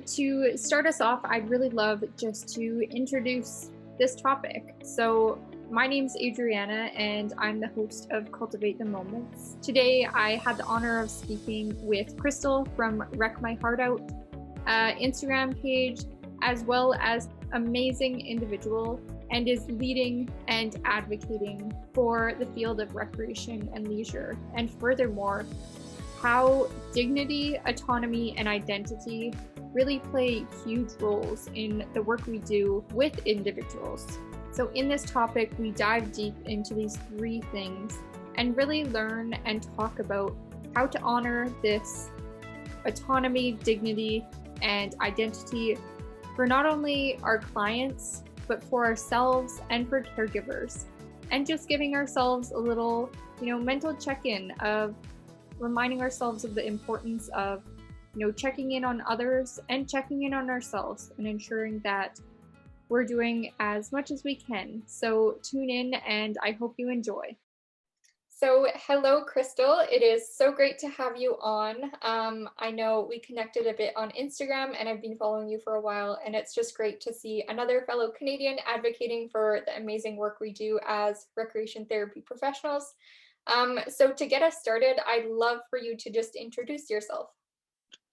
to start us off, I'd really love just to introduce this topic. So, my name's Adriana, and I'm the host of Cultivate the Moments. Today, I had the honor of speaking with Crystal from Wreck My Heart Out Instagram page, as well as amazing individual, and is leading and advocating for the field of recreation and leisure. And furthermore, how dignity, autonomy, and identity really play huge roles in the work we do with individuals. So in this topic, we dive deep into these three things and really learn and talk about how to honor this autonomy, dignity, and identity for not only our clients, but for ourselves and for caregivers. And just giving ourselves a little, mental check-in of reminding ourselves of the importance of, checking in on others and checking in on ourselves and ensuring that we're doing as much as we can. So tune in and I hope you enjoy. So hello, Crystal. It is so great to have you on. I know we connected a bit on Instagram and I've been following you for a while, and it's just great to see another fellow Canadian advocating for the amazing work we do as recreation therapy professionals. So to get us started, I'd love for you to just introduce yourself.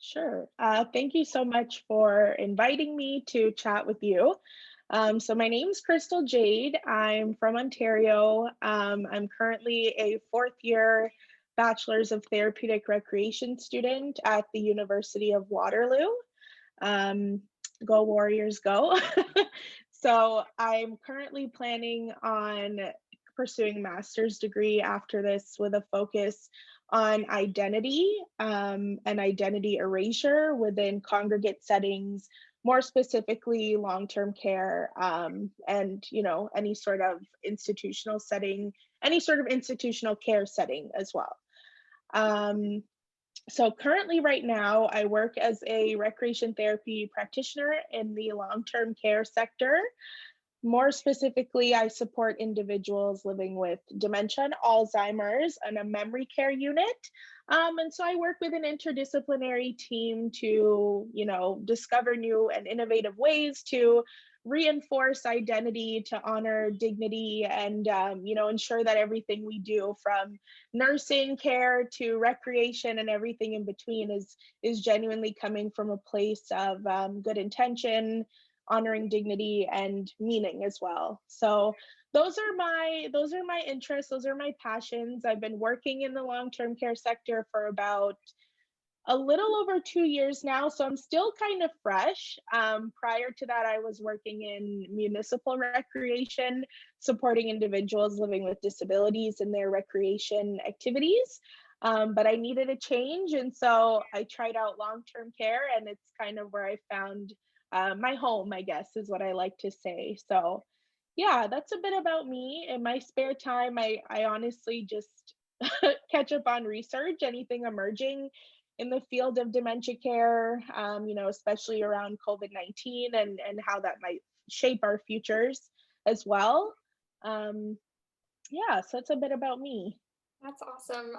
Sure. Thank you so much for inviting me to chat with you. So my name's Crystal Jade. I'm from Ontario. I'm currently a fourth year Bachelor's of Therapeutic Recreation student at the University of Waterloo. Go Warriors, go. So I'm currently planning on pursuing a master's degree after this with a focus on identity and identity erasure within congregate settings, more specifically long-term care, and any sort of institutional setting, any sort of institutional care setting as well. So currently right now I work as a recreation therapy practitioner in the long-term care sector. More specifically, I support individuals living with dementia and Alzheimer's in a memory care unit. And so I work with an interdisciplinary team to, discover new and innovative ways to reinforce identity, to honor dignity, and, ensure that everything we do from nursing care to recreation and everything in between is genuinely coming from a place of good intention, honoring dignity and meaning as well. So those are my interests, those are my passions. I've been working in the long-term care sector for about a little over 2 years now, so I'm still kind of fresh. Prior to that, I was working in municipal recreation, supporting individuals living with disabilities in their recreation activities. But I needed a change, and so I tried out long-term care, and it's kind of where I found my home, I guess, is what I like to say. So, yeah, that's a bit about me. In my spare time, I honestly just catch up on research, anything emerging in the field of dementia care, especially around COVID-19 and how that might shape our futures as well. Um, yeah, so it's a bit about me. That's awesome.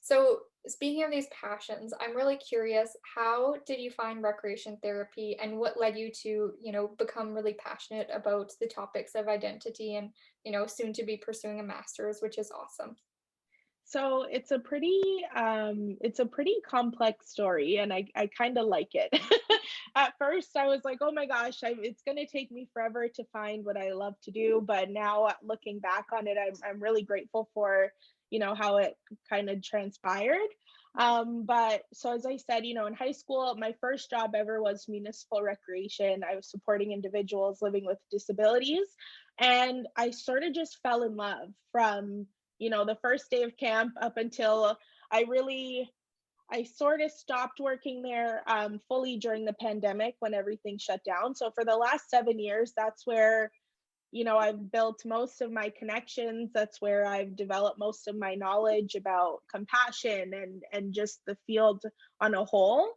So speaking of these passions, I'm really curious, how did you find recreation therapy and what led you to, become really passionate about the topics of identity and, soon to be pursuing a master's, which is awesome. So it's a pretty complex story, and I kind of like it. At first, I was like, oh my gosh, it's gonna take me forever to find what I love to do. But now, looking back on it, I'm really grateful for how it kind of transpired. But so as I said, in high school, my first job ever was municipal recreation. I was supporting individuals living with disabilities, and I sort of just fell in love from the first day of camp up until I sort of stopped working there fully during the pandemic when everything shut down. So for the last 7 years, that's where I've built most of my connections. That's where I've developed most of my knowledge about compassion and just the field on a whole.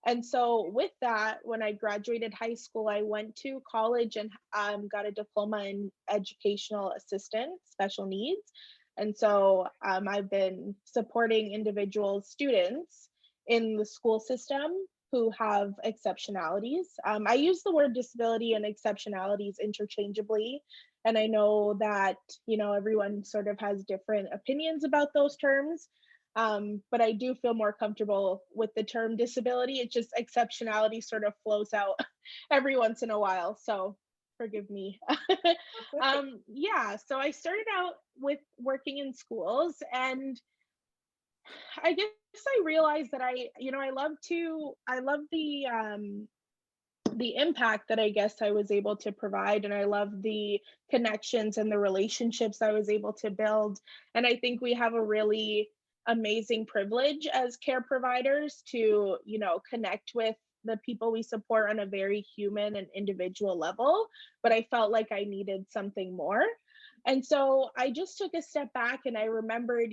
And so with that, when I graduated high school, I went to college and got a diploma in educational assistant, special needs. And so I've been supporting individual students in the school system who have exceptionalities. I use the word disability and exceptionalities interchangeably. And I know that, everyone sort of has different opinions about those terms. But I do feel more comfortable with the term disability. It just exceptionality sort of flows out every once in a while. So forgive me. That's okay. Yeah, so I started out with working in schools, and I guess I realized that I love the impact that I guess I was able to provide, and I love the connections and the relationships I was able to build. And I think we have a really amazing privilege as care providers to, connect with the people we support on a very human and individual level. But I felt like I needed something more. And so I just took a step back and I remembered,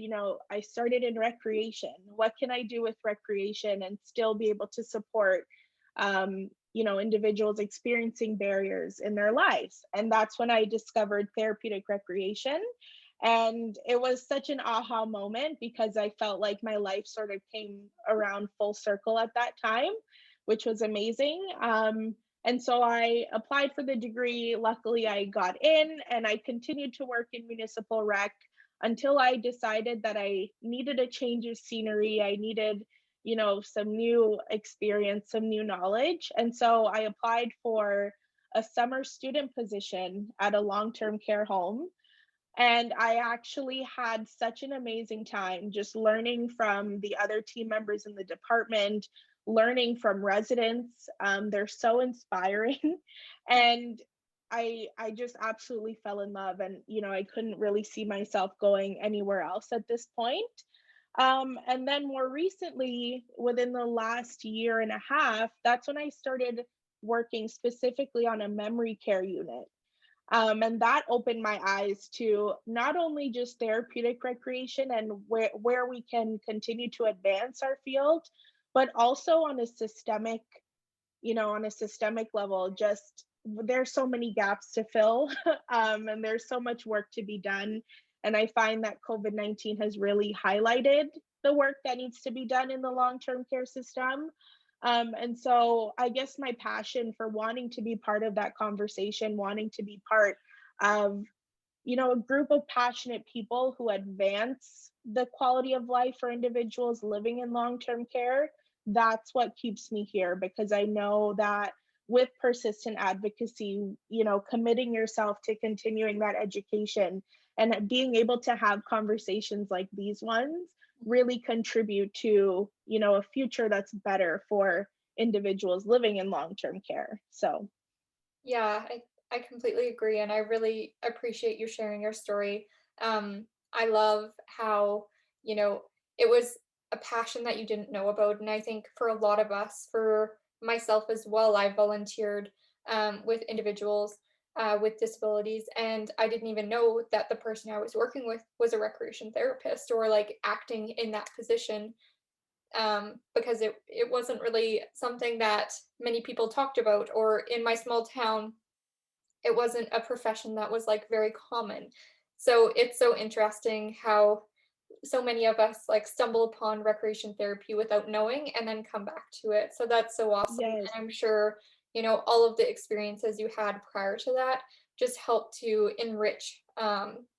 I started in recreation. What can I do with recreation and still be able to support individuals experiencing barriers in their lives? And that's when I discovered therapeutic recreation. And it was such an aha moment because I felt like my life sort of came around full circle at that time, which was amazing. And so I applied for the degree. Luckily, I got in and I continued to work in municipal rec until I decided that I needed a change of scenery. I needed, some new experience, some new knowledge. And so I applied for a summer student position at a long term care home. And I actually had such an amazing time just learning from the other team members in the department, learning from residents. They're so inspiring. And I just absolutely fell in love. And, I couldn't really see myself going anywhere else at this point. And then more recently, within the last year and a half, that's when I started working specifically on a memory care unit. And that opened my eyes to not only just therapeutic recreation and where we can continue to advance our field, but also on a systemic level, just there's so many gaps to fill, and there's so much work to be done. And I find that COVID-19 has really highlighted the work that needs to be done in the long term care system. And so I guess my passion for wanting to be part of that conversation, wanting to be part of, a group of passionate people who advance the quality of life for individuals living in long term care, that's what keeps me here because I know that with persistent advocacy, committing yourself to continuing that education and being able to have conversations like these ones really contribute to, a future that's better for individuals living in long-term care. So, Yeah, I completely agree, and I really appreciate you sharing your story. I love how, you know, it was a passion that you didn't know about, and I think for a lot of us, for myself as well, I volunteered with individuals with disabilities, and I didn't even know that the person I was working with was a recreation therapist or like acting in that position because it wasn't really something that many people talked about, or in my small town it wasn't a profession that was like very common. So it's so interesting how so many of us like stumble upon recreation therapy without knowing and then come back to it. So that's so awesome. And yes. I'm sure, all of the experiences you had prior to that just help to enrich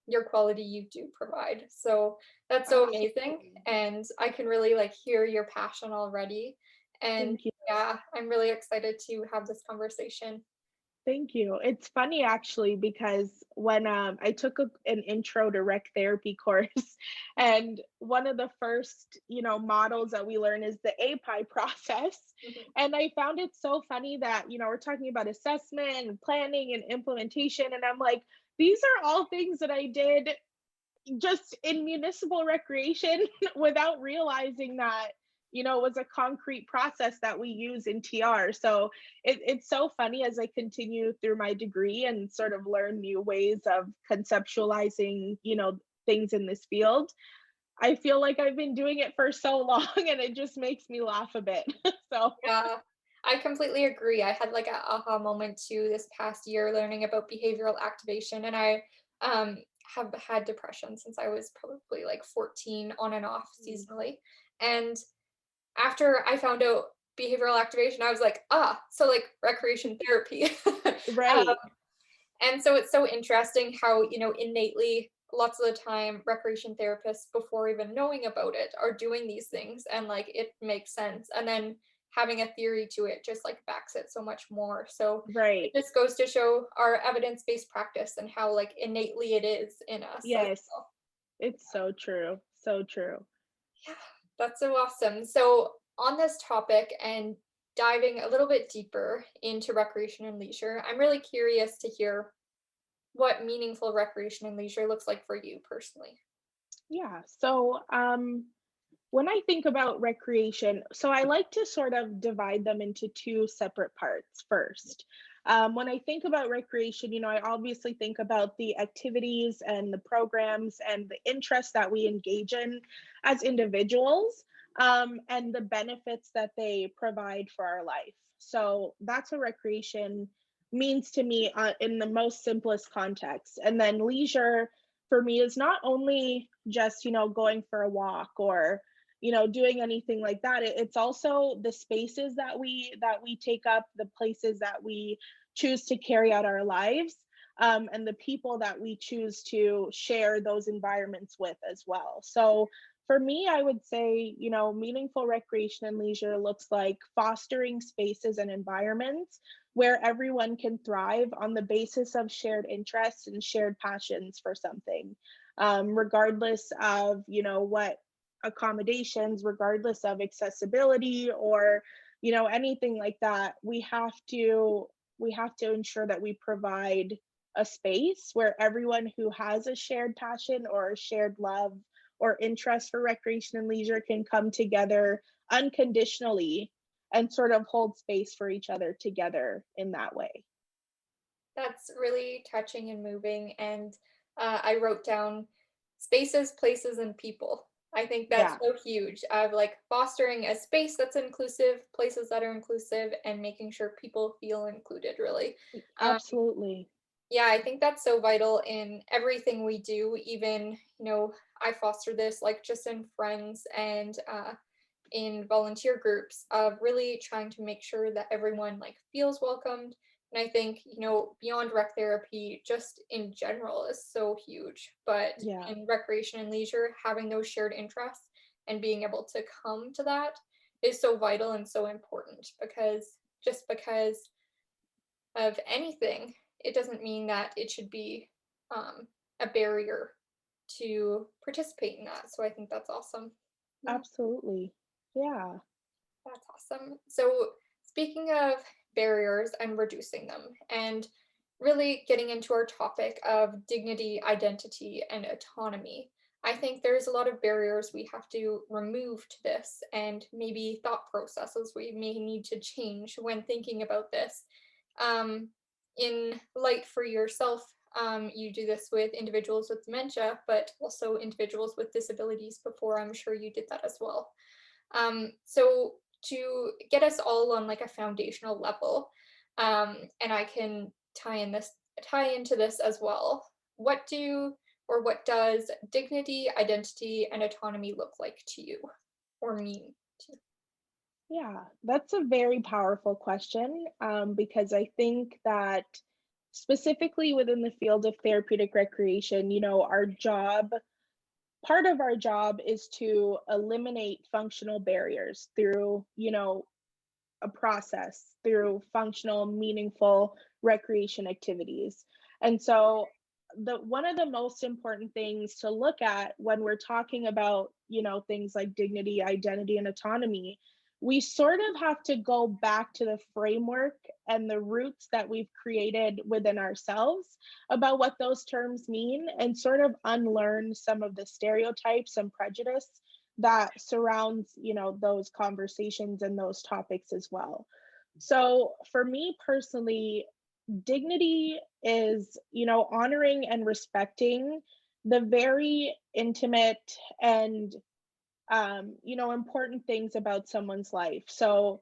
your quality you do provide. So that's so amazing. Absolutely. And I can really like hear your passion already. And Thank you. yeah, I'm really excited to have this conversation. Thank you. It's funny actually because when I took an intro to rec therapy course, and one of the first models that we learn is the API process, and I found it so funny that we're talking about assessment and planning and implementation, and I'm like, these are all things that I did just in municipal recreation without realizing that it was a concrete process that we use in TR. So it's so funny as I continue through my degree and sort of learn new ways of conceptualizing things in this field. I feel like I've been doing it for so long and it just makes me laugh a bit. So Yeah, I completely agree. I had like a aha moment too this past year learning about behavioral activation, and I have had depression since I was probably like 14 on and off seasonally. And after I found out behavioral activation, I was like, ah, so like recreation therapy. Right. And so it's so interesting how, innately, lots of the time, recreation therapists, before even knowing about it, are doing these things and like it makes sense. And then having a theory to it just like backs it so much more. So it Right. just goes to show our evidence-based practice and how like innately it is in us as Yes. well. It's so true. So true. Yeah, that's so awesome. So on this topic and diving a little bit deeper into recreation and leisure, I'm really curious to hear what meaningful recreation and leisure looks like for you personally. Yeah. So, when I think about recreation, so I like to sort of divide them into two separate parts first. When I think about recreation, I obviously think about the activities and the programs and the interests that we engage in as individuals, and the benefits that they provide for our life. So that's what recreation means to me in the most simplest context. And then leisure for me is not only just, going for a walk or doing anything like that. It's also the spaces that we take up, the places that we choose to carry out our lives, and the people that we choose to share those environments with as well. So for me, I would say, meaningful recreation and leisure looks like fostering spaces and environments where everyone can thrive on the basis of shared interests and shared passions for something, regardless of, what accommodations, regardless of accessibility or anything like that. We have to ensure that we provide a space where everyone who has a shared passion or a shared love or interest for recreation and leisure can come together unconditionally and sort of hold space for each other together in that way. That's really touching and moving. And I wrote down spaces, places, and people. I think that's Yeah, so huge of like fostering a space that's inclusive, places that are inclusive, and making sure people feel included, really. Um, absolutely. yeah, I think that's so vital in everything we do. Even, I foster this like just in friends and in volunteer groups of really trying to make sure that everyone like feels welcomed. And I think, beyond rec therapy, just in general is so huge. But Yeah, in recreation and leisure, having those shared interests and being able to come to that is so vital and so important because just because of anything, it doesn't mean that it should be a barrier to participate in that. So I think that's awesome. Yeah. absolutely. Yeah. That's awesome. So, speaking of barriers and reducing them, and really getting into our topic of dignity, identity, and autonomy, I think there's a lot of barriers we have to remove to this, and maybe thought processes we may need to change when thinking about this. Um, in light for yourself, you do this with individuals with dementia, but also individuals with disabilities before. I'm sure you did that as well. So to get us all on like a foundational level, and I can tie into this as well. What do or what does dignity, identity, and autonomy look like to you or mean to you? Yeah, that's a very powerful question, because I think that specifically within the field of therapeutic recreation, part of our job is to eliminate functional barriers through, a process, through functional, meaningful recreation activities. And so the one of the most important things to look at when we're talking about, things like dignity, identity, and autonomy, we sort of have to go back to the framework and the roots that we've created within ourselves about what those terms mean and sort of unlearn some of the stereotypes and prejudice that surrounds, those conversations and those topics as well. So for me personally, dignity is, honoring and respecting the very intimate and, important things about someone's life. So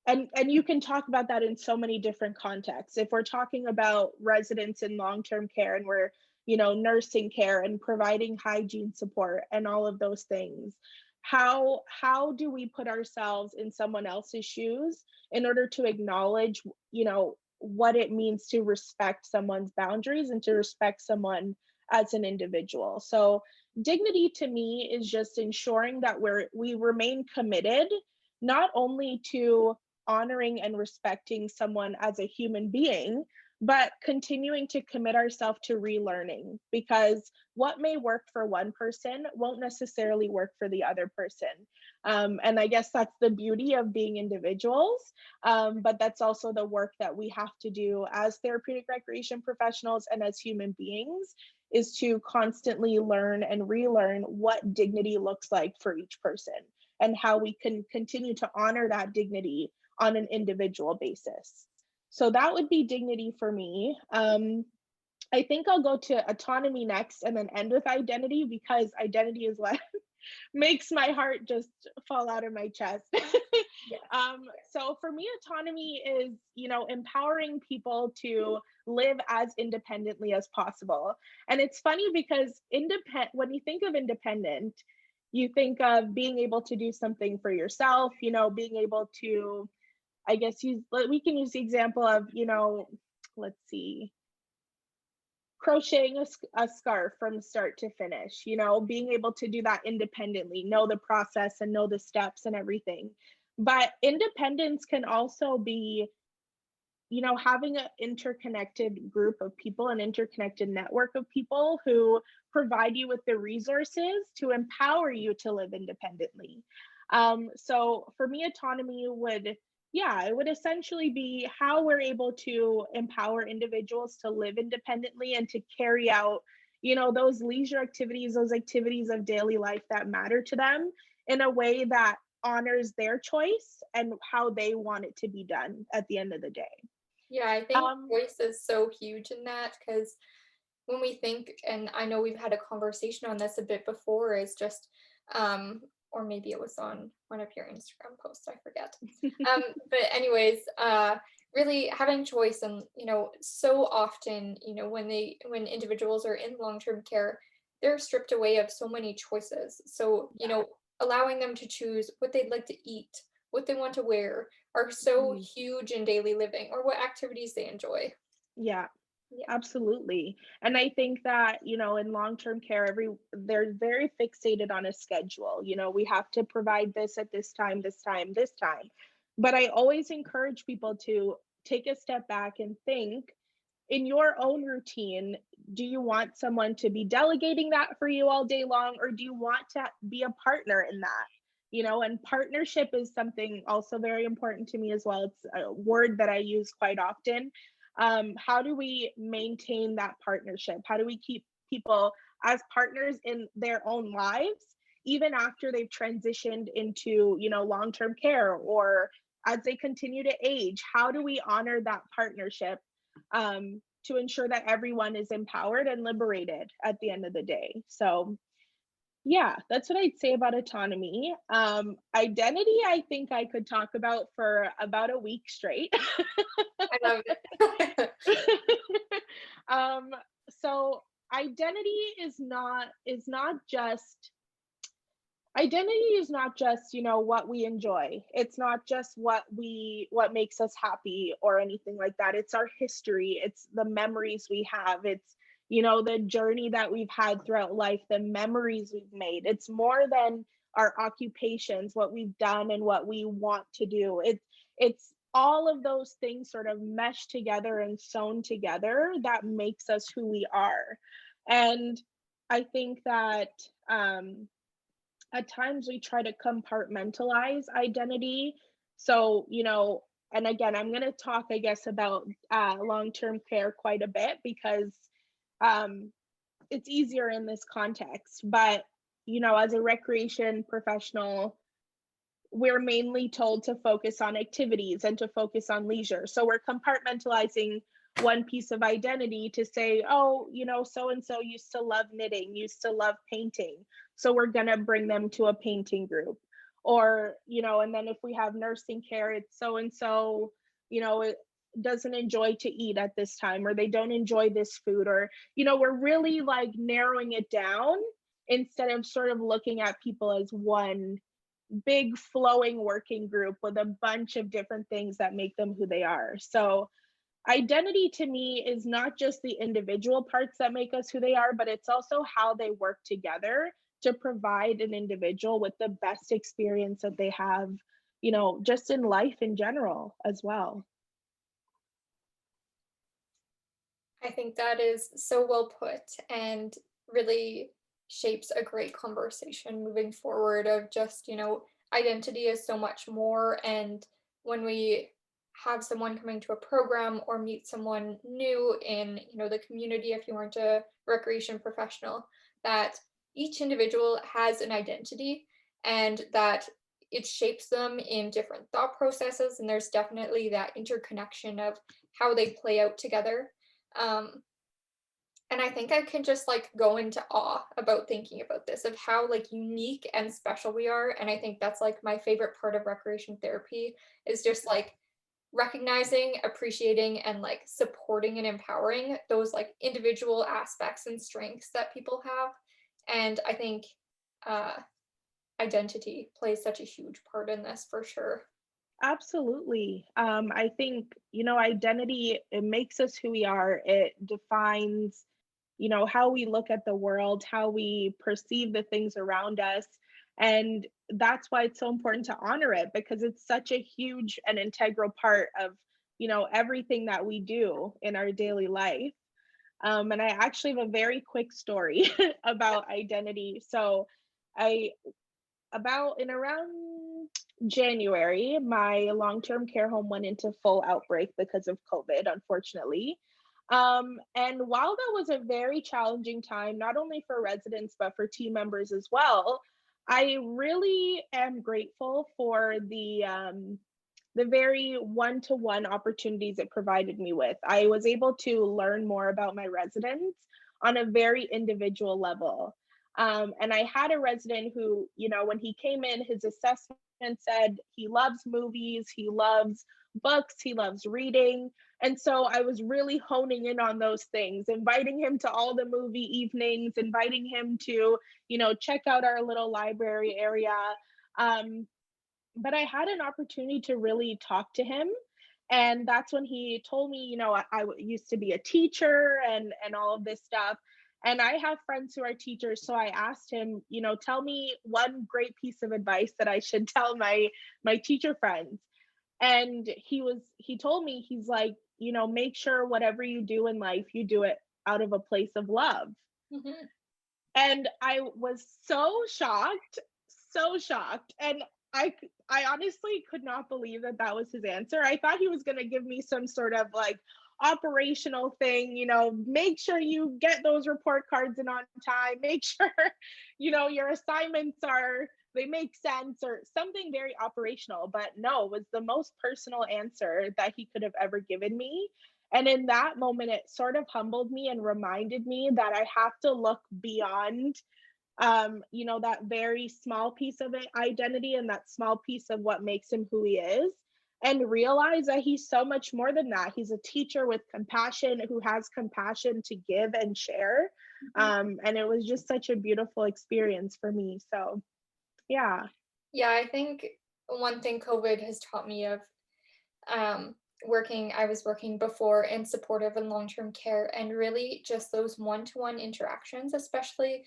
and you can talk about that in so many different contexts. If we're talking about residents in long-term care and we're, nursing care and providing hygiene support and all of those things, how do we put ourselves in someone else's shoes in order to acknowledge, what it means to respect someone's boundaries and to respect someone as an individual. So dignity to me is just ensuring that we remain committed not only to honoring and respecting someone as a human being, but continuing to commit ourselves to relearning, because what may work for one person won't necessarily work for the other person. And I guess that's the beauty of being individuals. But that's also the work that we have to do as therapeutic recreation professionals and as human beings, is to constantly learn and relearn what dignity looks like for each person and how we can continue to honor that dignity on an individual basis. So that would be dignity for me. I think I'll go to autonomy next and then end with identity, because identity is what makes my heart just fall out of my chest. Yes. So for me, autonomy is, empowering people to live as independently as possible. And it's funny because when you think of independent, you think of being able to do something for yourself, being able to, I guess, we can use the example of, let's see, crocheting a scarf from start to finish, being able to do that independently, know the process and know the steps and everything. But independence can also be, having an interconnected group of people, an interconnected network of people who provide you with the resources to empower you to live independently. So for me, autonomy would, yeah, it would essentially be how we're able to empower individuals to live independently and to carry out, those leisure activities, those activities of daily life that matter to them in a way that honors their choice and how they want it to be done at the end of the day. Yeah, I think Um, voice is so huge in that because when we think, and I know we've had a conversation on this a bit before, is just, or maybe it was on one of your Instagram posts, I forget. But anyways, really having choice, and so often, when individuals are in long-term care, they're stripped away of so many choices. So, allowing them to choose what they'd like to eat, what they want to wear, are so mm, huge in daily living, or what activities they enjoy. yeah. Yeah. Absolutely. And I think that, in long-term care, they're very fixated on a schedule. We have to provide this at this time, this time, this time. But I always encourage people to take a step back and think, in your own routine, do you want someone to be delegating that for you all day long, or do you want to be a partner in that? And partnership is something also very important to me as well. It's a word that I use quite often. How do we maintain that partnership? How do we keep people as partners in their own lives, even after they've transitioned into, long-term care, or as they continue to age? How do we honor that partnership, to ensure that everyone is empowered and liberated at the end of the day? So yeah, that's what I'd say about autonomy. Identity, I think I could talk about for about a week straight. I love it. um, so identity is not just identity is not just, what we enjoy. It's not just what makes us happy or anything like that. It's our history, it's the memories we have, it's, the journey that we've had throughout life, the memories we've made. It's more than our occupations, what we've done and what we want to do. It's all of those things sort of meshed together and sewn together that makes us who we are. And I think that, at times we try to compartmentalize identity. So, and again, I'm going to talk, I guess, about long-term care quite a bit, because um, it's easier in this context. But, as a recreation professional, we're mainly told to focus on activities and to focus on leisure. So we're compartmentalizing one piece of identity to say, oh, so and so used to love knitting, used to love painting. So we're going to bring them to a painting group. Or, and then if we have nursing care, it's so and so, it doesn't enjoy to eat at this time, or they don't enjoy this food, or, we're really like narrowing it down instead of sort of looking at people as one big flowing working group with a bunch of different things that make them who they are. So identity to me is not just the individual parts that make us who they are, but it's also how they work together to provide an individual with the best experience that they have, just in life in general as well. I think that is so well put and really shapes a great conversation moving forward of just, identity is so much more. And when we have someone coming to a program or meet someone new in, the community, if you aren't a recreation professional, that each individual has an identity and that it shapes them in different thought processes. And there's definitely that interconnection of how they play out together. um, and I think I can just like go into awe about thinking about this of how like unique and special we are. And I think that's like my favorite part of recreation therapy is just like recognizing, appreciating, and like supporting and empowering those like individual aspects and strengths that people have. And I think uh, identity plays such a huge part in this for sure. Absolutely. I think, identity, it makes us who we are. It defines, how we look at the world, how we perceive the things around us. And that's why it's so important to honor it because it's such a huge and integral part of, everything that we do in our daily life. And I actually have a very quick story about identity. So I about in around January, my long-term care home went into full outbreak because of COVID, unfortunately. And while that was a very challenging time, not only for residents, but for team members as well, I really am grateful for the very one-to-one opportunities it provided me with. I was able to learn more about my residents on a very individual level. And I had a resident who, when he came in, his assessment said he loves movies, he loves books, he loves reading. And so I was really honing in on those things, inviting him to all the movie evenings, inviting him to, check out our little library area. Um, but I had an opportunity to really talk to him. And that's when he told me, used to be a teacher and all of this stuff. And I have friends who are teachers. So I asked him, tell me one great piece of advice that I should tell my teacher friends. And he told me, he's like, make sure whatever you do in life, you do it out of a place of love. Mhm. And I was so shocked. And I honestly could not believe that that was his answer. I thought he was going to give me some sort of like operational thing, make sure you get those report cards in on time, make sure, your assignments they make sense or something very operational. But no, it was the most personal answer that he could have ever given me. And in that moment, it sort of humbled me and reminded me that I have to look beyond, that very small piece of it, identity and that small piece of what makes him who he is, and realize that he's so much more than that. He's a teacher with compassion who has compassion to give and share. Mhm. And it was just such a beautiful experience for me. So, yeah. Yeah, I think one thing COVID has taught me of um, I was working before in supportive and long-term care, and really just those one-to-one interactions, especially,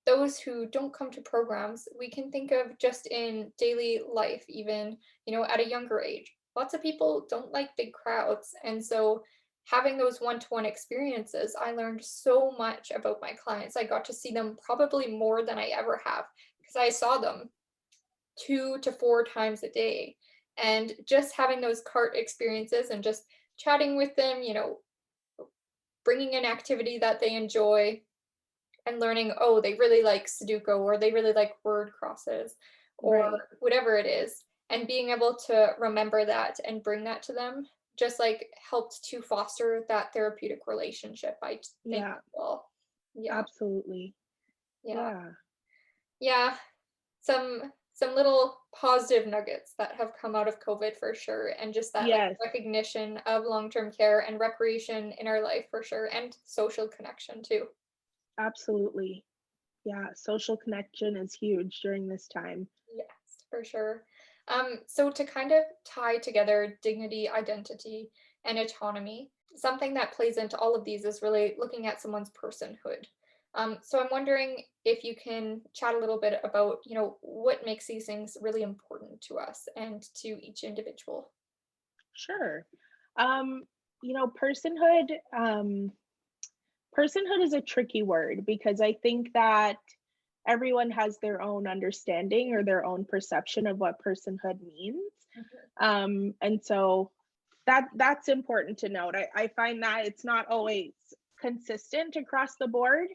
those who don't come to programs, we can think of just in daily life, even, at a younger age. Lots of people don't like big crowds. And so having those one-to-one experiences, I learned so much about my clients. I got to see them probably more than I ever have because I saw them 2 to 4 times a day. And just having those cart experiences and just chatting with them, bringing an activity that they enjoy and learning, oh, they really like Sudoku or they really like word crosses or Right. whatever it is. And being able to remember that and bring that to them just like helped to foster that therapeutic relationship, think Yeah, as well. Yeah. absolutely. Yeah. Yeah. Yeah. Some little positive nuggets that have come out of COVID for sure, and just that like Yes, recognition of long-term care and recreation in our life for sure, and social connection too. absolutely. Yeah, social connection is huge during this time. Yes, for sure. So to kind of tie together dignity, identity, and autonomy, something that plays into all of these is really looking at someone's personhood. So I'm wondering if you can chat a little bit about, what makes these things really important to us and to each individual. Sure. Um, personhood, personhood is a tricky word because I think that everyone has their own understanding or their own perception of what personhood means. Mhm. And so that's important to note. I find that it's not always consistent across the board.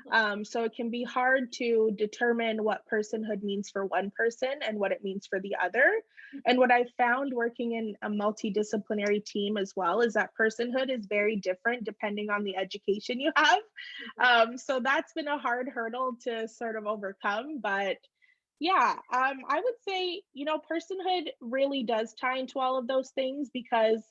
Mhm. So it can be hard to determine what personhood means for one person and what it means for the other. And what I've found working in a multidisciplinary team as well is that personhood is very different depending on the education you have. Mhm. So that's been a hard hurdle to sort of overcome. But yeah, I would say, personhood really does tie into all of those things because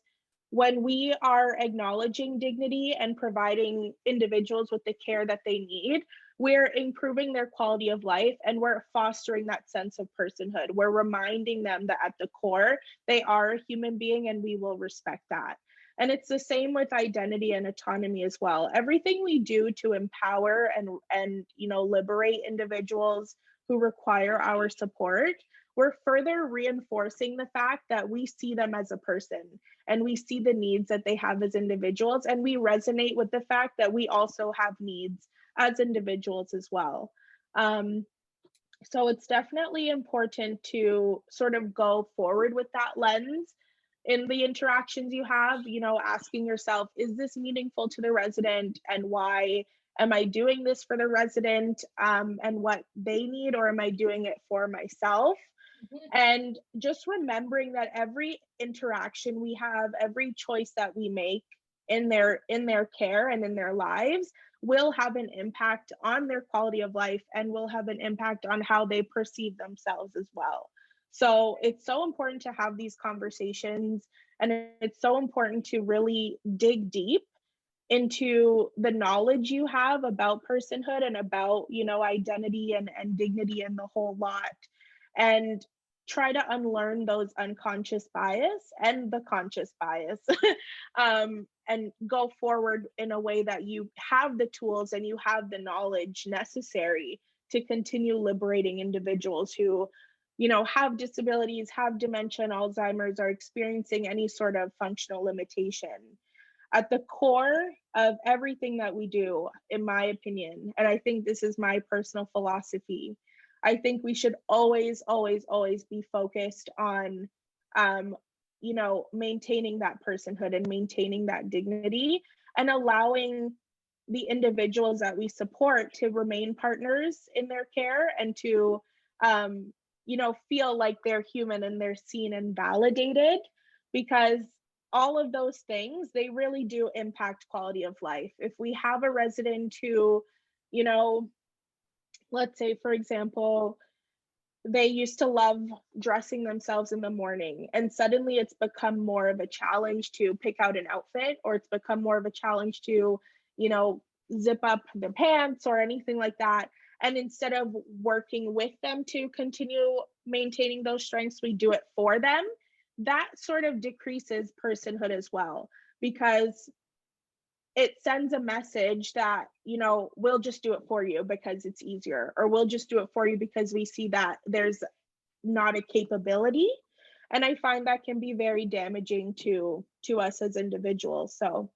when we are acknowledging dignity and providing individuals with the care that they need, we're improving their quality of life and we're fostering that sense of personhood. We're reminding them that at the core, they are a human being and we will respect that. And it's the same with identity and autonomy as well. Everything we do to empower and liberate individuals who require our support, we're further reinforcing the fact that we see them as a person and we see the needs that they have as individuals. And we resonate with the fact that we also have needs as individuals as well. Um, so it's definitely important to sort of go forward with that lens in the interactions you have, asking yourself, is this meaningful to the resident and why? Am I doing this for the resident and what they need, or am I doing it for myself? Mhm. And just remembering that every interaction we have, every choice that we make in their care and in their lives will have an impact on their quality of life and will have an impact on how they perceive themselves as well. So it's so important to have these conversations, and it's so important to really dig deep into the knowledge you have about personhood and about identity and dignity and the whole lot, and try to unlearn those unconscious bias and the conscious bias and go forward in a way that you have the tools and you have the knowledge necessary to continue liberating individuals who have disabilities, have dementia and Alzheimer's, are experiencing any sort of functional limitation. At the core of everything that we do, in my opinion, and I think this is my personal philosophy, I think we should always, always, always be focused on, um, maintaining that personhood and maintaining that dignity and allowing the individuals that we support to remain partners in their care and to, feel like they're human and they're seen and validated because all of those things, they really do impact quality of life. If we have a resident who, you know, let's say, for example, they used to love dressing themselves in the morning, and suddenly it's become more of a challenge to pick out an outfit, or it's become more of a challenge to, you know, zip up their pants or anything like that. And instead of working with them to continue maintaining those strengths, we do it for them. That sort of decreases personhood as well, because it sends a message that, we'll just do it for you because it's easier, or we'll just do it for you because we see that there's not a capability. And I find that can be very damaging to us as individuals. So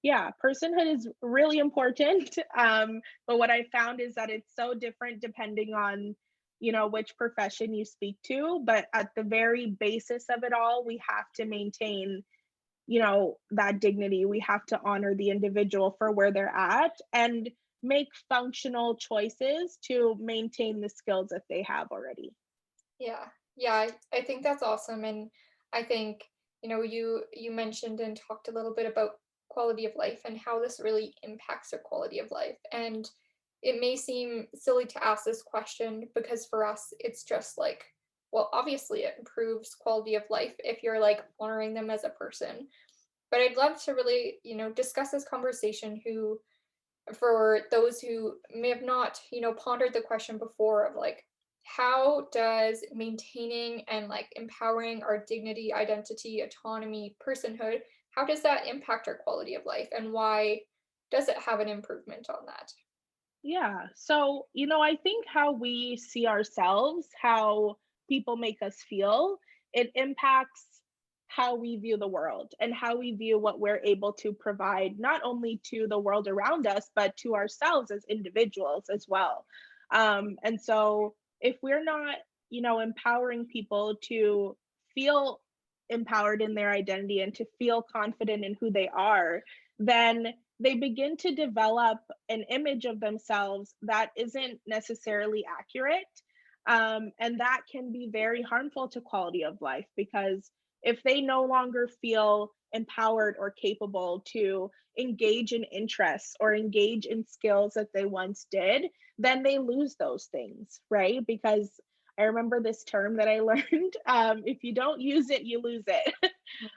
yeah, personhood is really important. But what I found is that it's so different depending on, which profession you speak to. But at the very basis of it all, we have to maintain, that dignity. We have to honor the individual for where they're at and make functional choices to maintain the skills that they have already. Yeah. Yeah, I think that's awesome. And I think, you mentioned and talked a little bit about quality of life and how this really impacts their quality of life. And it may seem silly to ask this question because for us it's just like, well, obviously it improves quality of life if you're like honoring them as a person. But I'd love to really, discuss this conversation for those who may have not, pondered the question before of like, how does maintaining and like empowering our dignity, identity, autonomy, personhood, how does that impact our quality of life and why does it have an improvement on that? Yeah. So, I think how we see ourselves, how people make us feel, it impacts how we view the world and how we view what we're able to provide, not only to the world around us, but to ourselves as individuals as well. And so, if we're not, empowering people to feel empowered in their identity and to feel confident in who they are, then they begin to develop an image of themselves that isn't necessarily accurate. And that can be very harmful to quality of life because if they no longer feel empowered or capable to engage in interests or engage in skills that they once did, then they lose those things, right? Because I remember this term that I learned, if you don't use it, you lose it.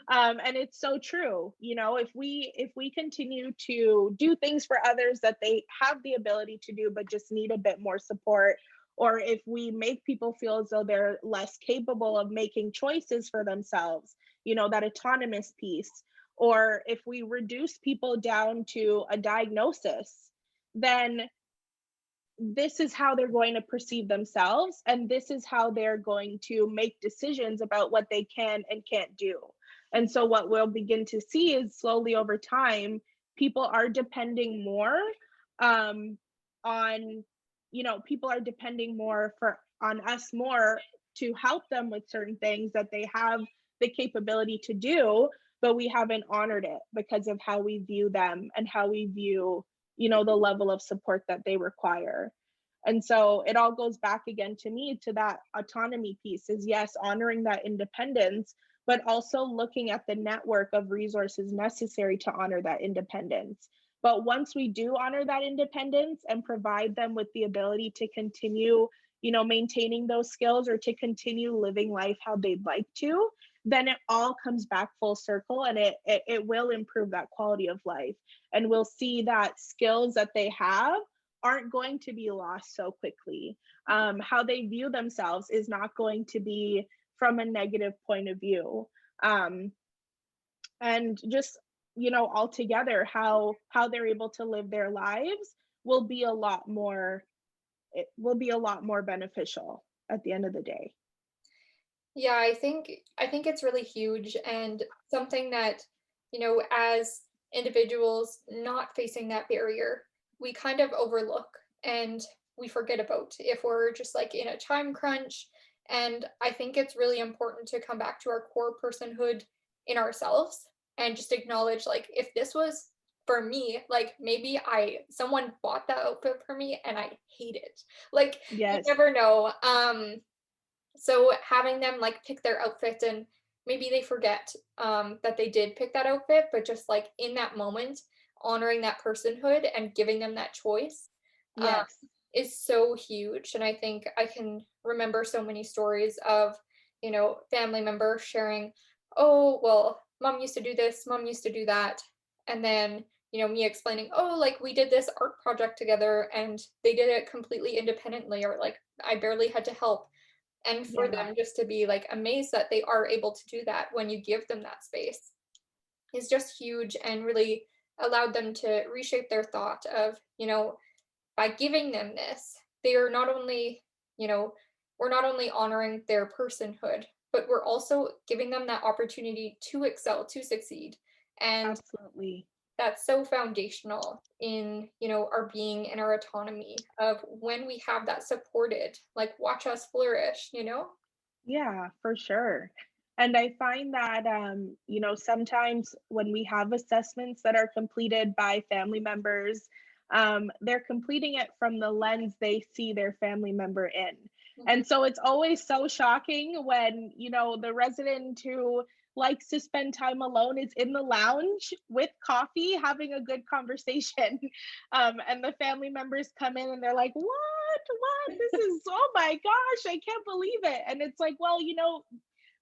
And it's so true. If we continue to do things for others that they have the ability to do but just need a bit more support, or if we make people feel as though they're less capable of making choices for themselves, that autonomous piece, or if we reduce people down to a diagnosis, then this is how they're going to perceive themselves, and this is how they're going to make decisions about what they can and can't do. And so what we'll begin to see is slowly over time people are depending more, um, on people are depending more for on us more to help them with certain things that they have the capability to do, but we haven't honored it because of how we view them and how we view the level of support that they require. And so it all goes back again to me to that autonomy piece is, yes, honoring that independence, but also looking at the network of resources necessary to honor that independence. But once we do honor that independence and provide them with the ability to continue, maintaining those skills or to continue living life how they'd like to, then it all comes back full circle, and it will improve that quality of life. And we'll see that skills that they have aren't going to be lost so quickly. How they view themselves is not going to be from a negative point of view. Um, and just, altogether, how they're able to live their lives will be a lot more, it will be a lot more beneficial at the end of the day. Yeah, I think it's really huge and something that, as individuals not facing that barrier, we kind of overlook and we forget about if we're just like in a time crunch. And I think it's really important to come back to our core personhood in ourselves and just acknowledge like if this was for me, like maybe I someone bought that outfit for me and I hate it. Like you Yes. never know. So having them like pick their outfit and maybe they forget that they did pick that outfit, but just like in that moment, honoring that personhood and giving them that choice um, Yes. is so huge. And I think I can remember so many stories of, family members sharing, oh, well, mom used to do this, mom used to do that. And then, me explaining, oh, like we did this art project together and they did it completely independently, or like I barely had to help, and for Yeah. them just to be like amazed that they are able to do that when you give them that space is just huge and really allowed them to reshape their thought of, by giving them this, they are not only, you know, we're not only honoring their personhood, but we're also giving them that opportunity to excel, to succeed. And Absolutely. that's so foundational in, our being and our autonomy of when we have that supported, like watch us flourish. Yeah, for sure. And I find that, sometimes when we have assessments that are completed by family members, they're completing it from the lens they see their family member in. Mhm. And so it's always so shocking when, the resident who likes to spend time alone is in the lounge with coffee having a good conversation. And the family members come in and they're like, what? This is, oh my gosh, I can't believe it. And it's like, well,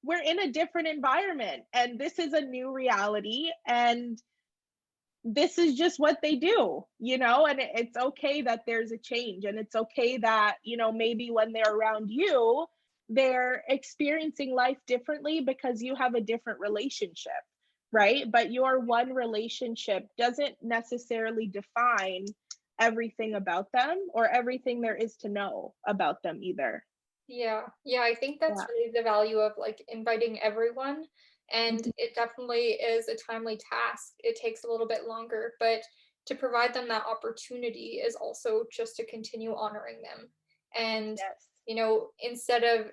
we're in a different environment and this is a new reality. And this is just what they do, and it's okay that there's a change, and it's okay that, maybe when they're around you, they're experiencing life differently because you have a different relationship, right? But your one relationship doesn't necessarily define everything about them or everything there is to know about them either. Yeah. Yeah, I think that's Yeah. really the value of like inviting everyone. And Mhm. it definitely is a timely task. It takes a little bit longer, but to provide them that opportunity is also just to continue honoring them. And, Yes. instead of,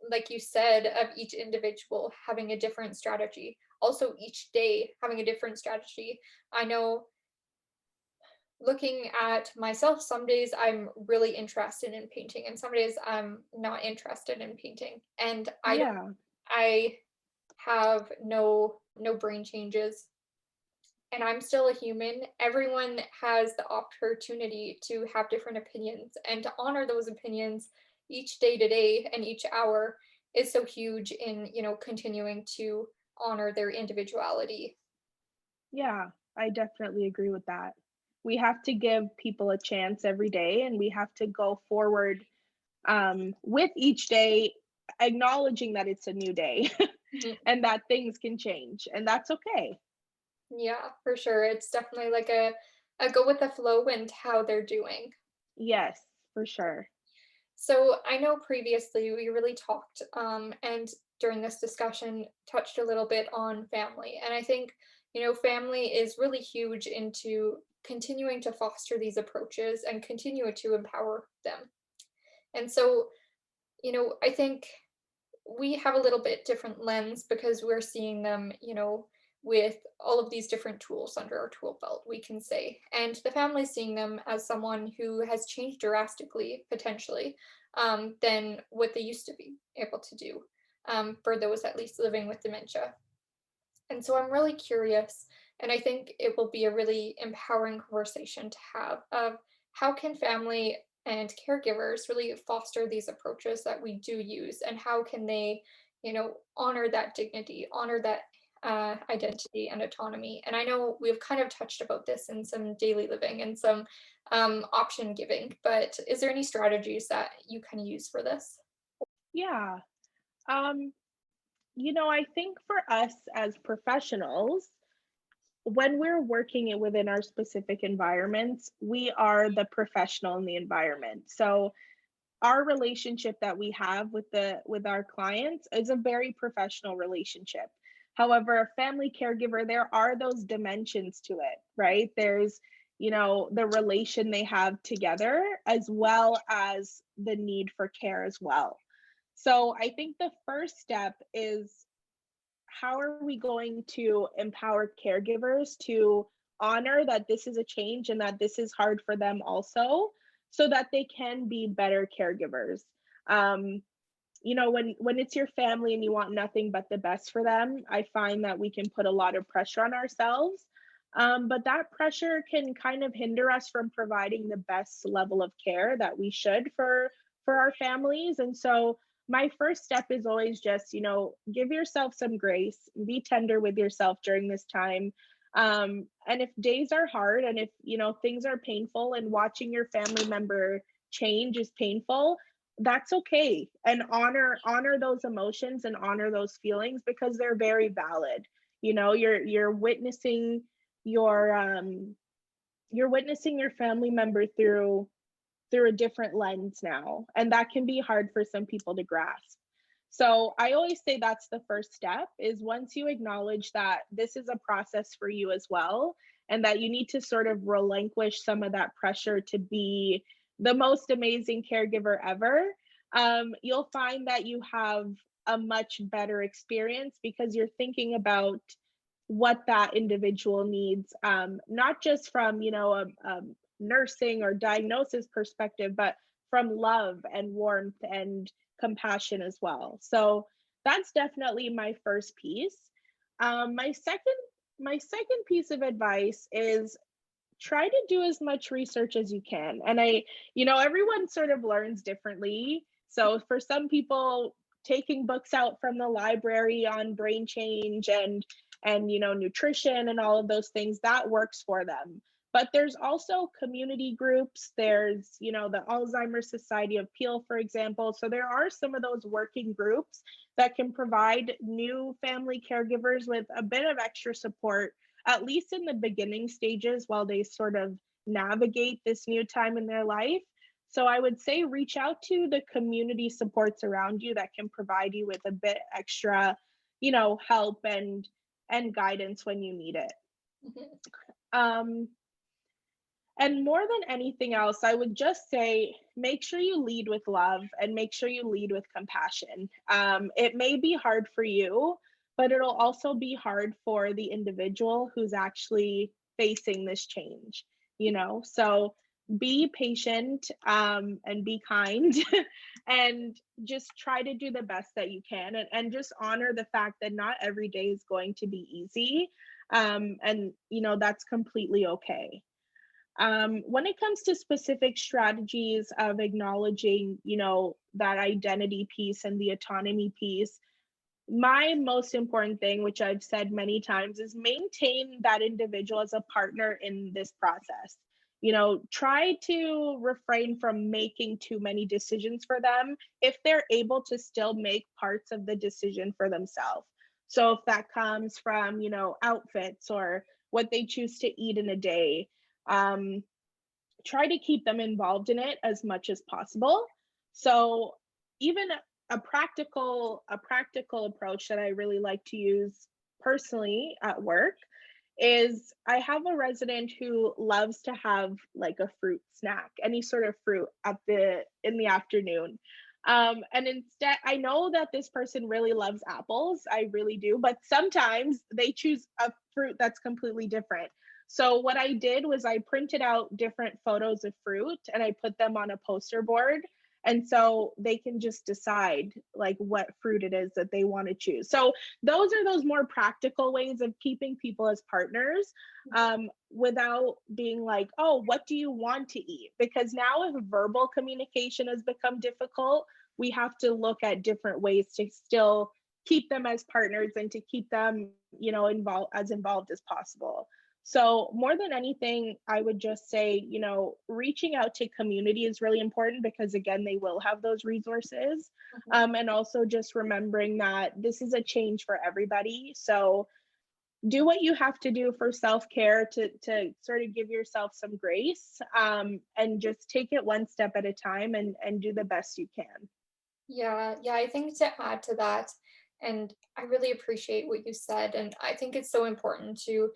like you said, of each individual having a different strategy, also each day having a different strategy. I know looking at myself, some days I'm really interested in painting and some days I'm not interested in painting. And Yeah. I have no brain changes and I'm still a human. Everyone has the opportunity to have different opinions and to honor those opinions each day to day and each hour is so huge in, continuing to honor their individuality. Yeah, I definitely agree with that. We have to give people a chance every day, and we have to go forward with each day, acknowledging that it's a new day Mhm. and that things can change, and that's okay. Yeah, for sure. It's definitely like a go with the flow and how they're doing. Yes, for sure. So I know previously we really talked, and during this discussion touched a little bit on family. And I think, family is really huge into continuing to foster these approaches and continue to empower them. And so, I think we have a little bit different lens because we're seeing them, with all of these different tools under our tool belt, we can say. And the family's seeing them as someone who has changed drastically, potentially, than what they used to be able to do, for those at least living with dementia. And so I'm really curious, and I think it will be a really empowering conversation to have of how can family and caregivers really foster these approaches that we do use, and how can they, honor that dignity, honor that identity and autonomy. And I know we've kind of touched about this in some daily living and some option giving, but is there any strategies that you can use for this? Yeah. Um, I think for us as professionals, when we're working within our specific environments, we are the professional in the environment. So our relationship that we have with our clients is a very professional relationship. However, a family caregiver, there are those dimensions to it, right? There's, the relation they have together as well as the need for care as well. So I think the first step is, how are we going to empower caregivers to honor that this is a change and that this is hard for them also, so that they can be better caregivers? um, when it's your family and you want nothing but the best for them, I find that we can put a lot of pressure on ourselves, but that pressure can kind of hinder us from providing the best level of care that we should for our families. And so my first step is always just, give yourself some grace, be tender with yourself during this time. And if days are hard, and if things are painful, and watching your family member change is painful, that's okay. And honor those emotions and honor those feelings, because they're very valid. You're witnessing your your family member through a different lens now, and that can be hard for some people to grasp. So I always say that's the first step, is once you acknowledge that this is a process for you as well, and that you need to sort of relinquish some of that pressure to be the most amazing caregiver ever, you'll find that you have a much better experience, because you're thinking about what that individual needs, not just from a nursing or diagnosis perspective, but from love and warmth and compassion as well. So that's definitely my first piece. My second piece of advice is, try to do as much research as you can. And everyone sort of learns differently. So for some people, taking books out from the library on brain change and nutrition and all of those things that works for them. But there's also community groups. There's the Alzheimer Society of Peel, for example. So there are some of those working groups that can provide new family caregivers with a bit of extra support, at least in the beginning stages while they sort of navigate this new time in their life. So I would say reach out to the community supports around you that can provide you with a bit extra, help and guidance when you need it. Mhm. Um, and more than anything else, I would just say make sure you lead with love and make sure you lead with compassion. It may be hard for you, but it'll also be hard for the individual who's actually facing this change. So be patient, and be kind and just try to do the best that you can, and just honor the fact that not every day is going to be easy. And that's completely okay. When it comes to specific strategies of acknowledging, that identity piece and the autonomy piece, my most important thing, which I've said many times, is maintain that individual as a partner in this process. Try to refrain from making too many decisions for them if they're able to still make parts of the decision for themselves. So if that comes from, outfits or what they choose to eat in a day, um, try to keep them involved in it as much as possible. So even a practical approach that I really like to use personally at work is I have a resident who loves to have like a fruit snack, any sort of fruit at the in the afternoon. And instead, I know that this person really loves apples. I really do, but sometimes they choose a fruit that's completely different. So what I did was I printed out different photos of fruit and I put them on a poster board. And so they can just decide like what fruit it is that they want to choose. So those are those more practical ways of keeping people as partners, without being like, oh, what do you want to eat? Because now if verbal communication has become difficult, we have to look at different ways to still keep them as partners and to keep them, involved as possible. So, more than anything, I would just say, reaching out to community is really important because, again, they will have those resources. Mhm. And also just remembering that this is a change for everybody. So, do what you have to do for self care to sort of give yourself some grace, and just take it one step at a time and do the best you can. Yeah, yeah, I think to add to that, and I really appreciate what you said, and I think it's so important to,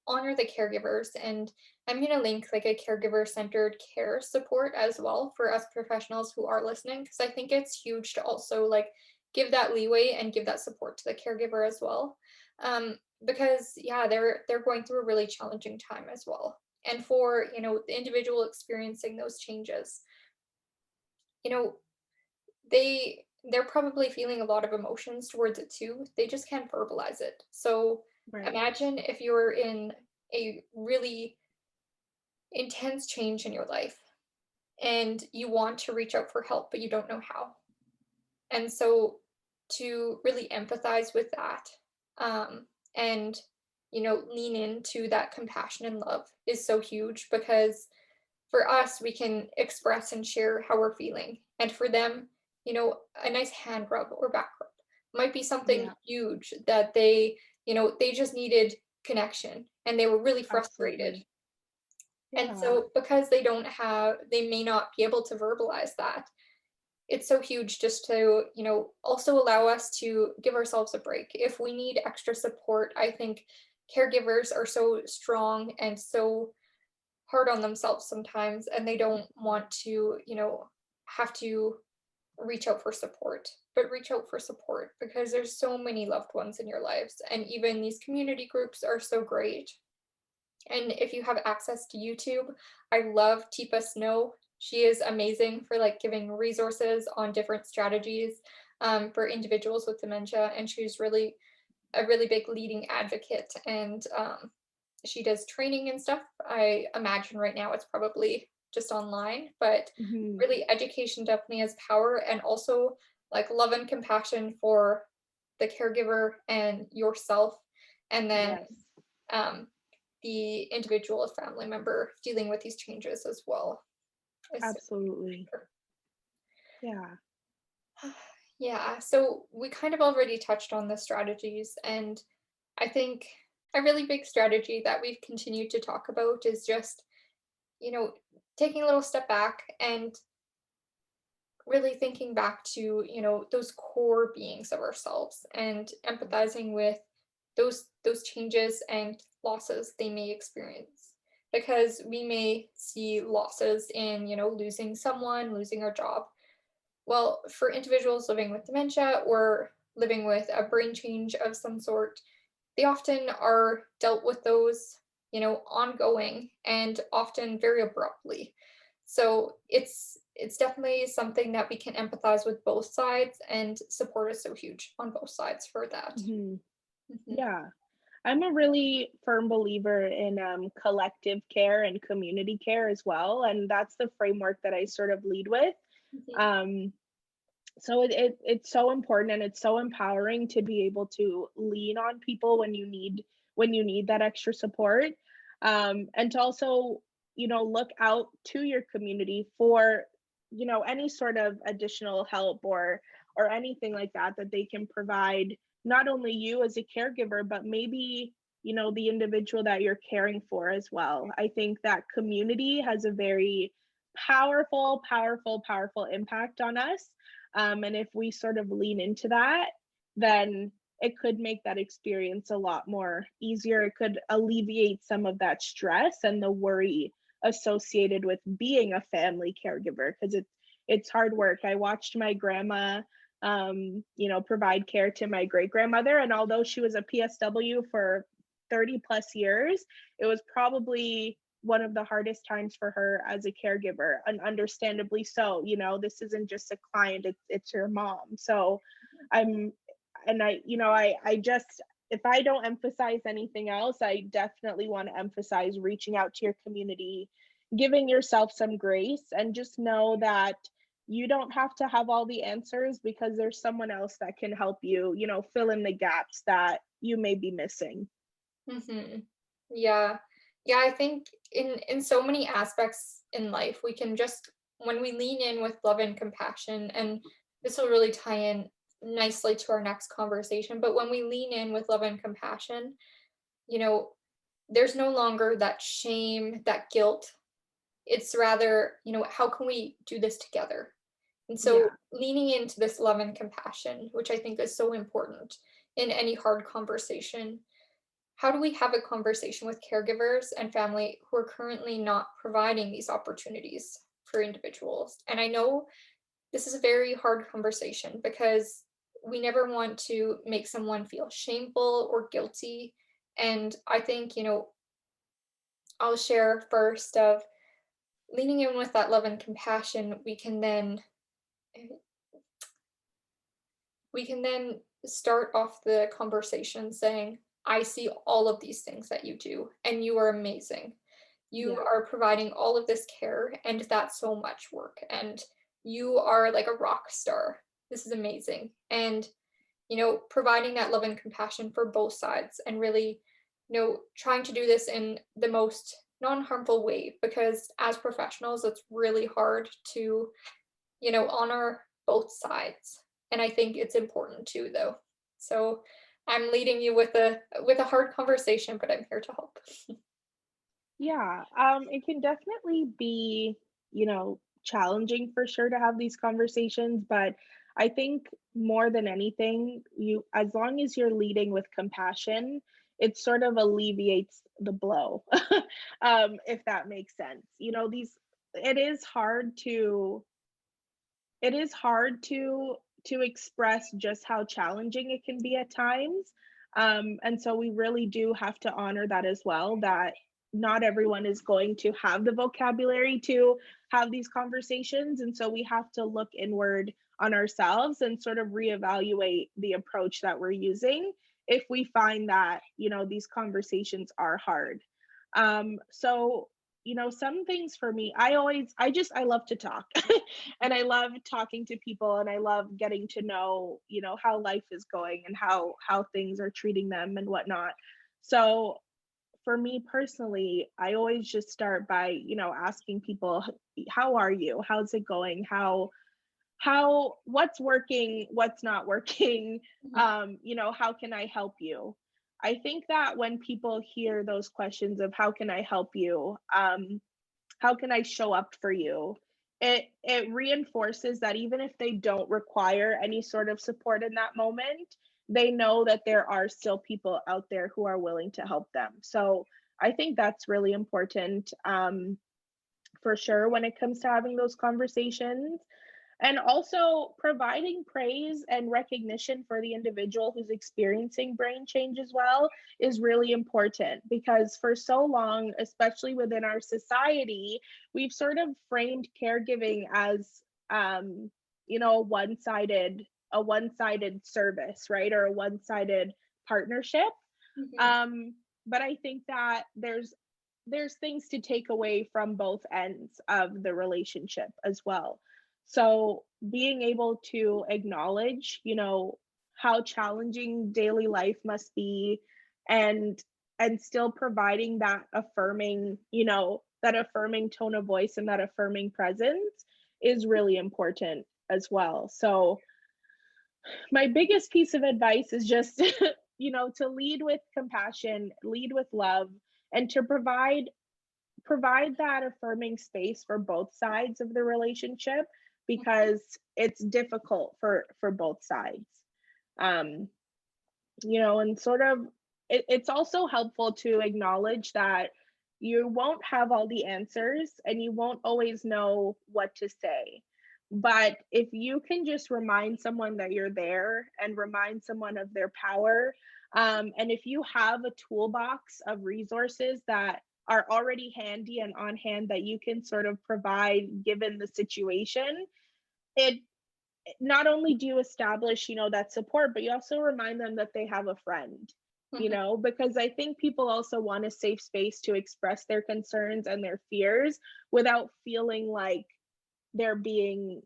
honor the caregivers. And I'm going to link like a caregiver-centered care support as well for us professionals who are listening, because I think it's huge to also like give that leeway and give that support to the caregiver as well. Because yeah, they're going through a really challenging time as well. And for, the individual experiencing those changes, you know, they're probably feeling a lot of emotions towards it too. They just can't verbalize it. So Right. imagine if you're in a really intense change in your life and you want to reach out for help, but you don't know how. And so to really empathize with that, and lean into that compassion and love is so huge because for us, we can express and share how we're feeling. And for them, a nice hand rub or back rub might be something Yeah, huge that they just needed connection and they were really frustrated. absolutely. And Yeah. so because they may not be able to verbalize that, it's so huge just to, also allow us to give ourselves a break. If we need extra support, I think caregivers are so strong and so hard on themselves sometimes and they don't want to, have to reach out for support, but reach out for support because there's so many loved ones in your lives. And even these community groups are so great. And if you have access to YouTube, I love Teepa Snow. She is amazing for like giving resources on different strategies for individuals with dementia. And she's really a really big leading advocate. And she does training and stuff. I imagine right now it's probably just online, but Mhm. really education definitely has power and also like love and compassion for the caregiver and yourself. and then Yes, um, the individual family member dealing with these changes as well. Is absolutely. Yeah. Yeah, so we kind of already touched on the strategies, and I think a really big strategy that we've continued to talk about is just, you know, taking a little step back and really thinking back to, those core beings of ourselves and empathizing with those changes and losses they may experience. Because we may see losses in, losing someone, losing our job. Well, for individuals living with dementia or living with a brain change of some sort, they often are dealt with those, ongoing and often very abruptly. So it's definitely something that we can empathize with both sides, and support is so huge on both sides for that. Mhm. Mhm, Yeah. I'm a really firm believer in collective care and community care as well. And that's the framework that I sort of lead with. mhm, Um, so it's so important and it's so empowering to be able to lean on people when you need that extra support, and to also look out to your community for any sort of additional help or anything like that that they can provide, not only you as a caregiver but maybe the individual that you're caring for as well. I think that community has a very powerful impact on us, and if we sort of lean into that, then it could make that experience a lot more easier. It could alleviate some of that stress and the worry associated with being a family caregiver, because it's hard work. I watched my grandma provide care to my great grandmother, and although she was a PSW for 30 plus years, it was probably one of the hardest times for her as a caregiver, and understandably so. This isn't just a client, it's your mom. So I'm and I just, if I don't emphasize anything else, I definitely want to emphasize reaching out to your community, giving yourself some grace, and just know that you don't have to have all the answers, because there's someone else that can help you, fill in the gaps that you may be missing. mhm. Yeah. Yeah, I think in so many aspects in life, we can just, when we lean in with love and compassion, and this will really tie in nicely to our next conversation, but when we lean in with love and compassion, you know, there's no longer that shame, that guilt. It's rather, how can we do this together? And so Yeah. leaning into this love and compassion, which I think is so important in any hard conversation. How do we have a conversation with caregivers and family who are currently not providing these opportunities for individuals? And I know this is a very hard conversation because we never want to make someone feel shameful or guilty. And I think, I'll share first of leaning in with that love and compassion. We can then start off the conversation saying, I see all of these things that you do, and you are amazing. You Yeah. are providing all of this care, and that's so much work. And you are like a rock star. This is amazing. And, providing that love and compassion for both sides, and really, trying to do this in the most non harmful way, because as professionals, it's really hard to, honor both sides. And I think it's important too, though. So I'm leading you with a hard conversation, but I'm here to help. Yeah, it can definitely be, challenging for sure to have these conversations, but I think more than anything, as long as you're leading with compassion, it sort of alleviates the blow, if that makes sense. It is hard to, it is hard to express just how challenging it can be at times. And so we really do have to honor that as well, that not everyone is going to have the vocabulary to have these conversations. And so we have to look inward on ourselves and sort of reevaluate the approach that we're using if we find that, these conversations are hard. So some things for me, I love to talk. And I love talking to people, and I love getting to know, how life is going and how things are treating them and whatnot. So for me personally, I always just start by, asking people, how are you? How's it going? What's working, what's not working? Mhm. How can I help you? I think that when people hear those questions of how can I help you, how can I show up for you, it reinforces that even if they don't require any sort of support in that moment, they know that there are still people out there who are willing to help them. So I think that's really important, for sure, when it comes to having those conversations. And also providing praise and recognition for the individual who's experiencing brain change as well is really important, because for so long, especially within our society, we've sort of framed caregiving as, a one-sided service, right? Or a one-sided partnership. Mhm. But I think that there's things to take away from both ends of the relationship as well. So being able to acknowledge, how challenging daily life must be, and still providing that affirming tone of voice and that affirming presence is really important as well. So my biggest piece of advice is just to lead with compassion, lead with love, and to provide that affirming space for both sides of the relationship, because it's difficult for both sides. um and sort of, it's also helpful to acknowledge that you won't have all the answers and you won't always know what to say. But if you can just remind someone that you're there and remind someone of their power, and if you have a toolbox of resources that are already handy and on hand that you can sort of provide given the situation, it not only do you establish, that support, but you also remind them that they have a friend, Mhm. because I think people also want a safe space to express their concerns and their fears without feeling like they're being,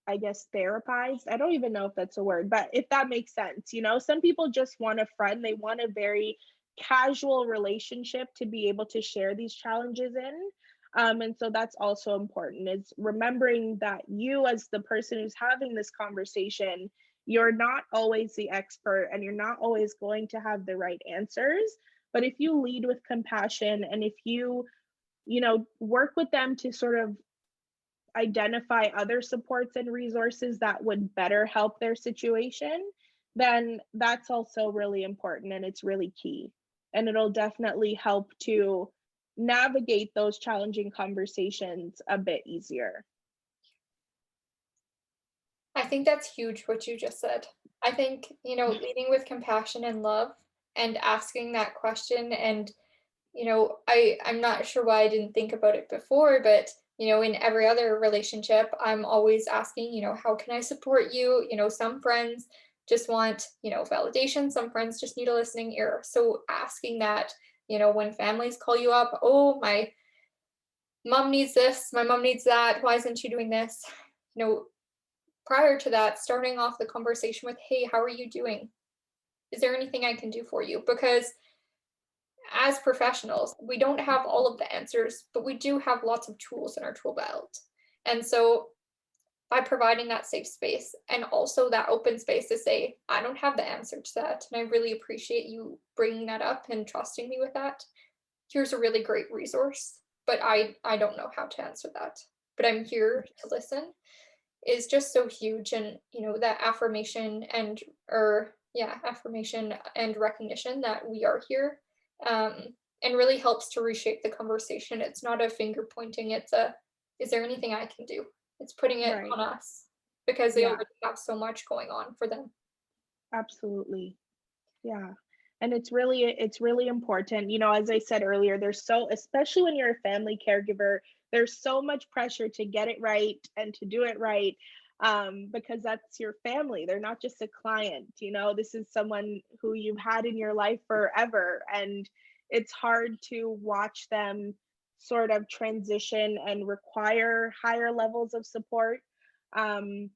I guess, therapized. I don't even know if that's a word, but if that makes sense, some people just want a friend. They want a very casual relationship to be able to share these challenges in. And so that's also important, is remembering that you, as the person who's having this conversation, you're not always the expert and you're not always going to have the right answers. But if you lead with compassion, and if you work with them to sort of identify other supports and resources that would better help their situation, then that's also really important and it's really key. And it'll definitely help to navigate those challenging conversations a bit easier. I think that's huge what you just said. I think, leading with compassion and love and asking that question and, I'm not sure why I didn't think about it before, but, in every other relationship, I'm always asking, how can I support you? Some friends just want, validation, some friends just need a listening ear. So asking that, when families call you up, oh, my mom needs this, my mom needs that, why isn't she doing this? You know, prior to that, starting off the conversation with, "Hey, how are you doing? Is there anything I can do for you?" Because as professionals, we don't have all of the answers, but we do have lots of tools in our tool belt. And so by providing that safe space and also that open space to say, "I don't have the answer to that, and I really appreciate you bringing that up and trusting me with that. Here's a really great resource, but I don't know how to answer that. But I'm here to listen," is just so huge. And that affirmation and or yeah, affirmation and recognition that we are here, um and really helps to reshape the conversation. It's not a finger pointing, it's a, is there anything I can do? It's putting it Right. on us because they Yeah, already have so much going on for them. absolutely. Yeah. And it's really important. As I said earlier, especially when you're a family caregiver, there's so much pressure to get it right and to do it right, because that's your family. They're not just a client, this is someone who you've had in your life forever. And it's hard to watch them sort of transition and require higher levels of support. Um,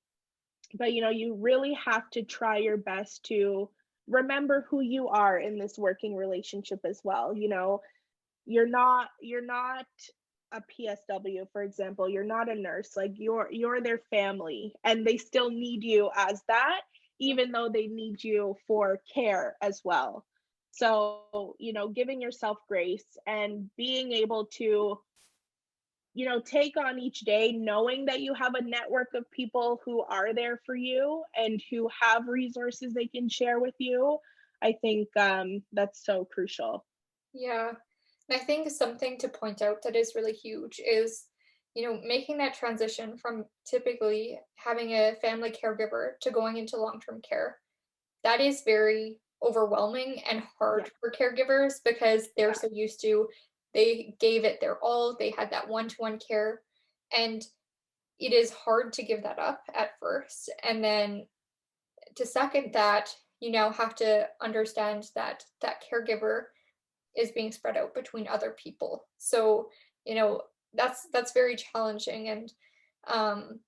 but you really have to try your best to remember who you are in this working relationship as well. You're not a PSW, for example. You're not a nurse. Like you're their family, and they still need you as that, even though they need you for care as well. So, giving yourself grace and being able to, take on each day knowing that you have a network of people who are there for you and who have resources they can share with you. I think that's so crucial. Yeah. And I think something to point out that is really huge is, making that transition from typically having a family caregiver to going into long-term care. That is very overwhelming and Yeah, hard for caregivers because they're yeah, so used to, they gave it their all, they had that one-to-one care, and it is hard to give that up at first. And then to second that, you now have to understand that that caregiver is being spread out between other people. So, you know, that's very challenging, and um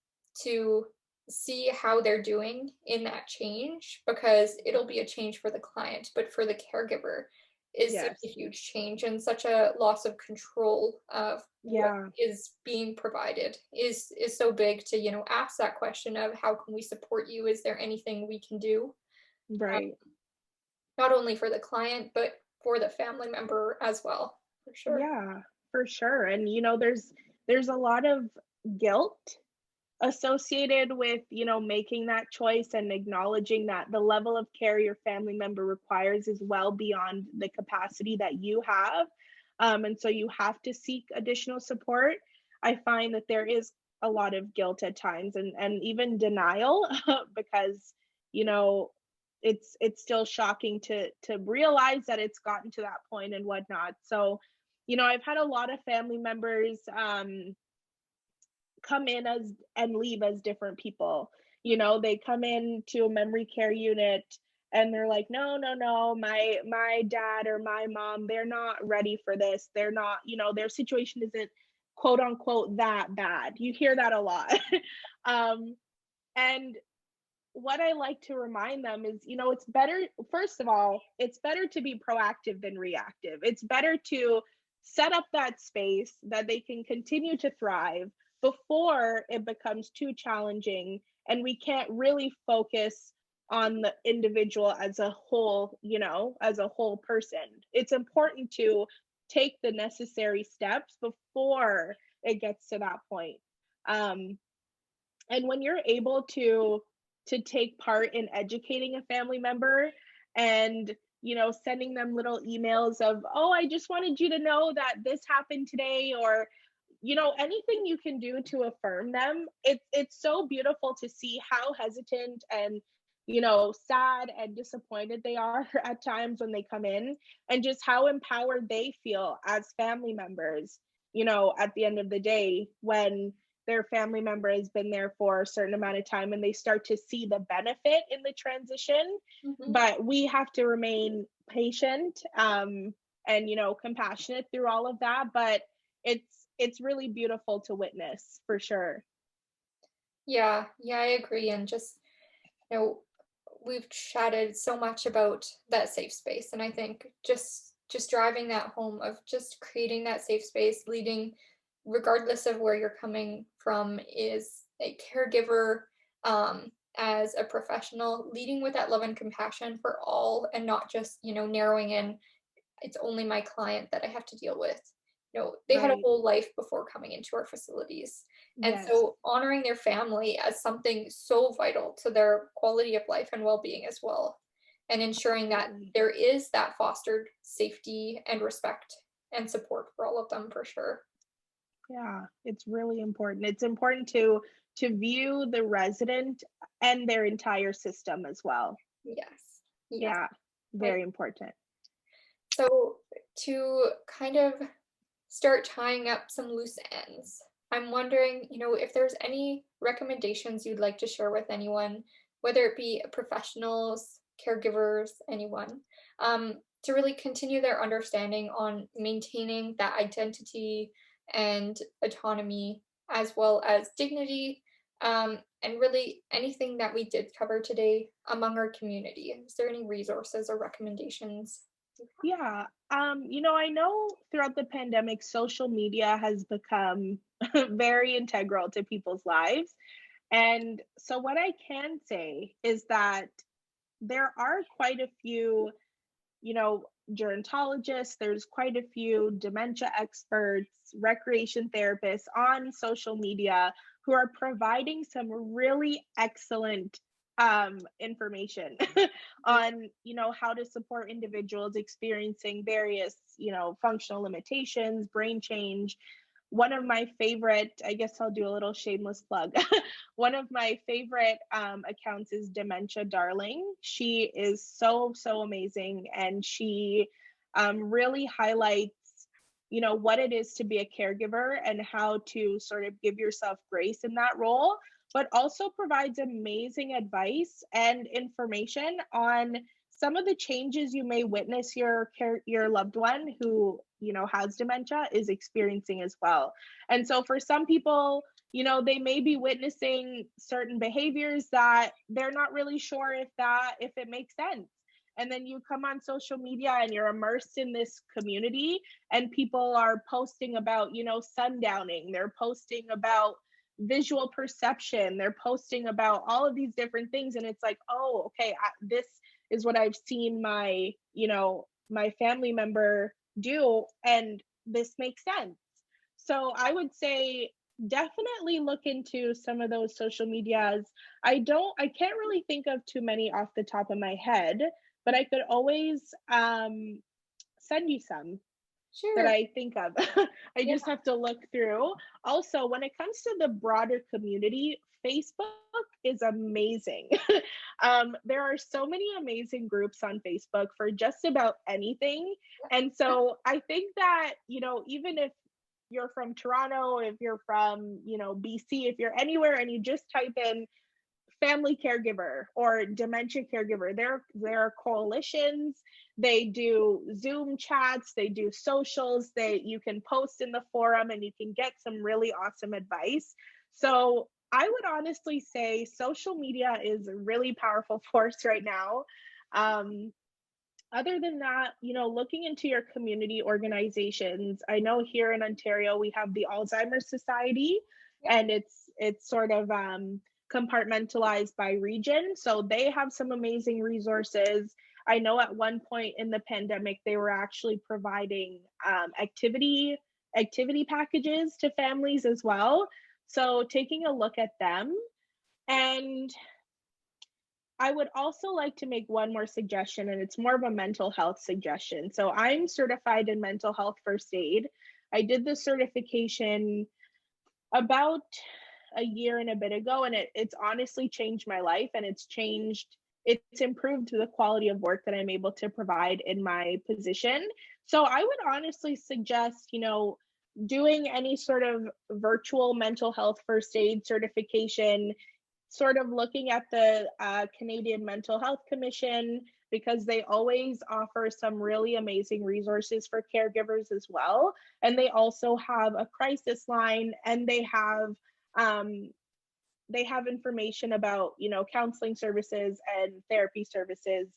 to see how they're doing in that change, because it'll be a change for the client, but for the caregiver is such a yes, huge change and such a loss of control of what yeah, is being provided is so big to, ask that question of how can we support you? Is there anything we can do? right. Not only for the client, but for the family member as well, for sure. Yeah, for sure. And there's a lot of guilt associated with, making that choice and acknowledging that the level of care your family member requires is well beyond the capacity that you have. And so you have to seek additional support. I find that there is a lot of guilt at times, and even denial because, you know, it's still shocking to realize that it's gotten to that point and whatnot. So, I've had a lot of family members come in as and leave as different people. They come in to a memory care unit and they're like, "No, no, no, my dad or my mom, they're not ready for this. They're not, their situation isn't quote unquote that bad." You hear that a lot. um and what I like to remind them is, it's better, first of all, it's better to be proactive than reactive. It's better to set up that space that they can continue to thrive before it becomes too challenging and we can't really focus on the individual as a whole, as a whole person. It's important to take the necessary steps before it gets to that point. Um, and when you're able to take part in educating a family member and sending them little emails of, "Oh, I just wanted you to know that this happened today," or anything you can do to affirm them, it's so beautiful to see how hesitant and sad and disappointed they are at times when they come in, and just how empowered they feel as family members, at the end of the day, when their family member has been there for a certain amount of time and they start to see the benefit in the transition. Mhm. But we have to remain patient, and compassionate through all of that. But it's really beautiful to witness for sure. Yeah, yeah, I agree. And just, you know, we've chatted so much about that safe space. And I think just driving that home of just creating that safe space, leading, regardless of where you're coming from, is a caregiver, as a professional, leading with that love and compassion for all and not just, narrowing in, it's only my client that I have to deal with. They had a Right. whole life before coming into our facilities. And Yes. so honoring their family as something so vital to their quality of life and well-being as well. And ensuring that Absolutely. there is that fostered safety and respect and support for all of them, for sure. Yeah, it's really important. It's important to view the resident and their entire system as well. Yes. Yes. Yeah, I very important. So, to kind of start tying up some loose ends, I'm wondering, if there's any recommendations you'd like to share with anyone, whether it be professionals, caregivers, anyone, to really continue their understanding on maintaining that identity, and autonomy, as well as dignity, and really anything that we did cover today among our community. Is there any resources or recommendations? Yeah. I know throughout the pandemic, social media has become very integral to people's lives. And so, what I can say is that there are quite a few, gerontologists, there's quite a few dementia experts, recreation therapists on social media who are providing some really excellent information on, how to support individuals experiencing various, functional limitations, brain change. One of my favorite, I guess I'll do a little shameless plug. One of my favorite accounts is Dementia Darling. She is so, so amazing. And she really highlights, what it is to be a caregiver and how to sort of give yourself grace in that role, but also provides amazing advice and information on some of the changes you may witness your loved one who has dementia is experiencing as well. And so for some people, they may be witnessing certain behaviors that they're not really sure if it makes sense. And then you come on social media and you're immersed in this community, and people are posting about, sundowning, they're posting about visual perception, they're posting about all of these different things, and it's like, oh, okay, this is what I've seen my family member do, and this makes sense. So I would say definitely look into some of those social medias. I can't really think of too many off the top of my head, but I could always send you some that Sure. I think of. I Yeah. just have to look through. Also, when it comes to the broader community, Facebook is amazing. There are so many amazing groups on Facebook for just about anything. And so I think that, even if you're from Toronto, if you're from, BC, if you're anywhere and you just type in family caregiver or dementia caregiver, there are coalitions, they do Zoom chats, they do socials, they you can post in the forum and you can get some really awesome advice. So I would honestly say social media is a really powerful force right now. um, Other than that, looking into your community organizations, I know here in Ontario we have the Alzheimer's Society, Yeah. and it's sort of compartmentalized by region. So they have some amazing resources. I know at one point in the pandemic they were actually providing activity packages to families as well. So taking a look at them. And I would also like to make one more suggestion, and it's more of a mental health suggestion. So I'm certified in mental health first aid. I did the certification about a year and a bit ago, and it's honestly changed my life, and it's improved the quality of work that I'm able to provide in my position. So I would honestly suggest, doing any sort of virtual mental health first aid certification, sort of looking at the Canadian Mental Health Commission, because they always offer some really amazing resources for caregivers as well. And they also have a crisis line, and um, they have information about counseling services and therapy services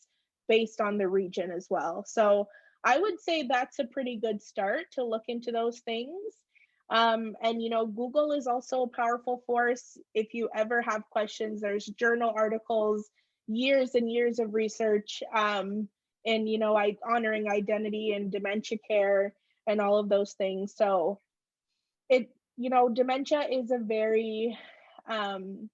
based on the region as well. So I would say that's a pretty good start to look into those things. And Google is also a powerful force. If you ever have questions, there's journal articles, years and years of research, and honoring identity and dementia care and all of those things. So dementia is um,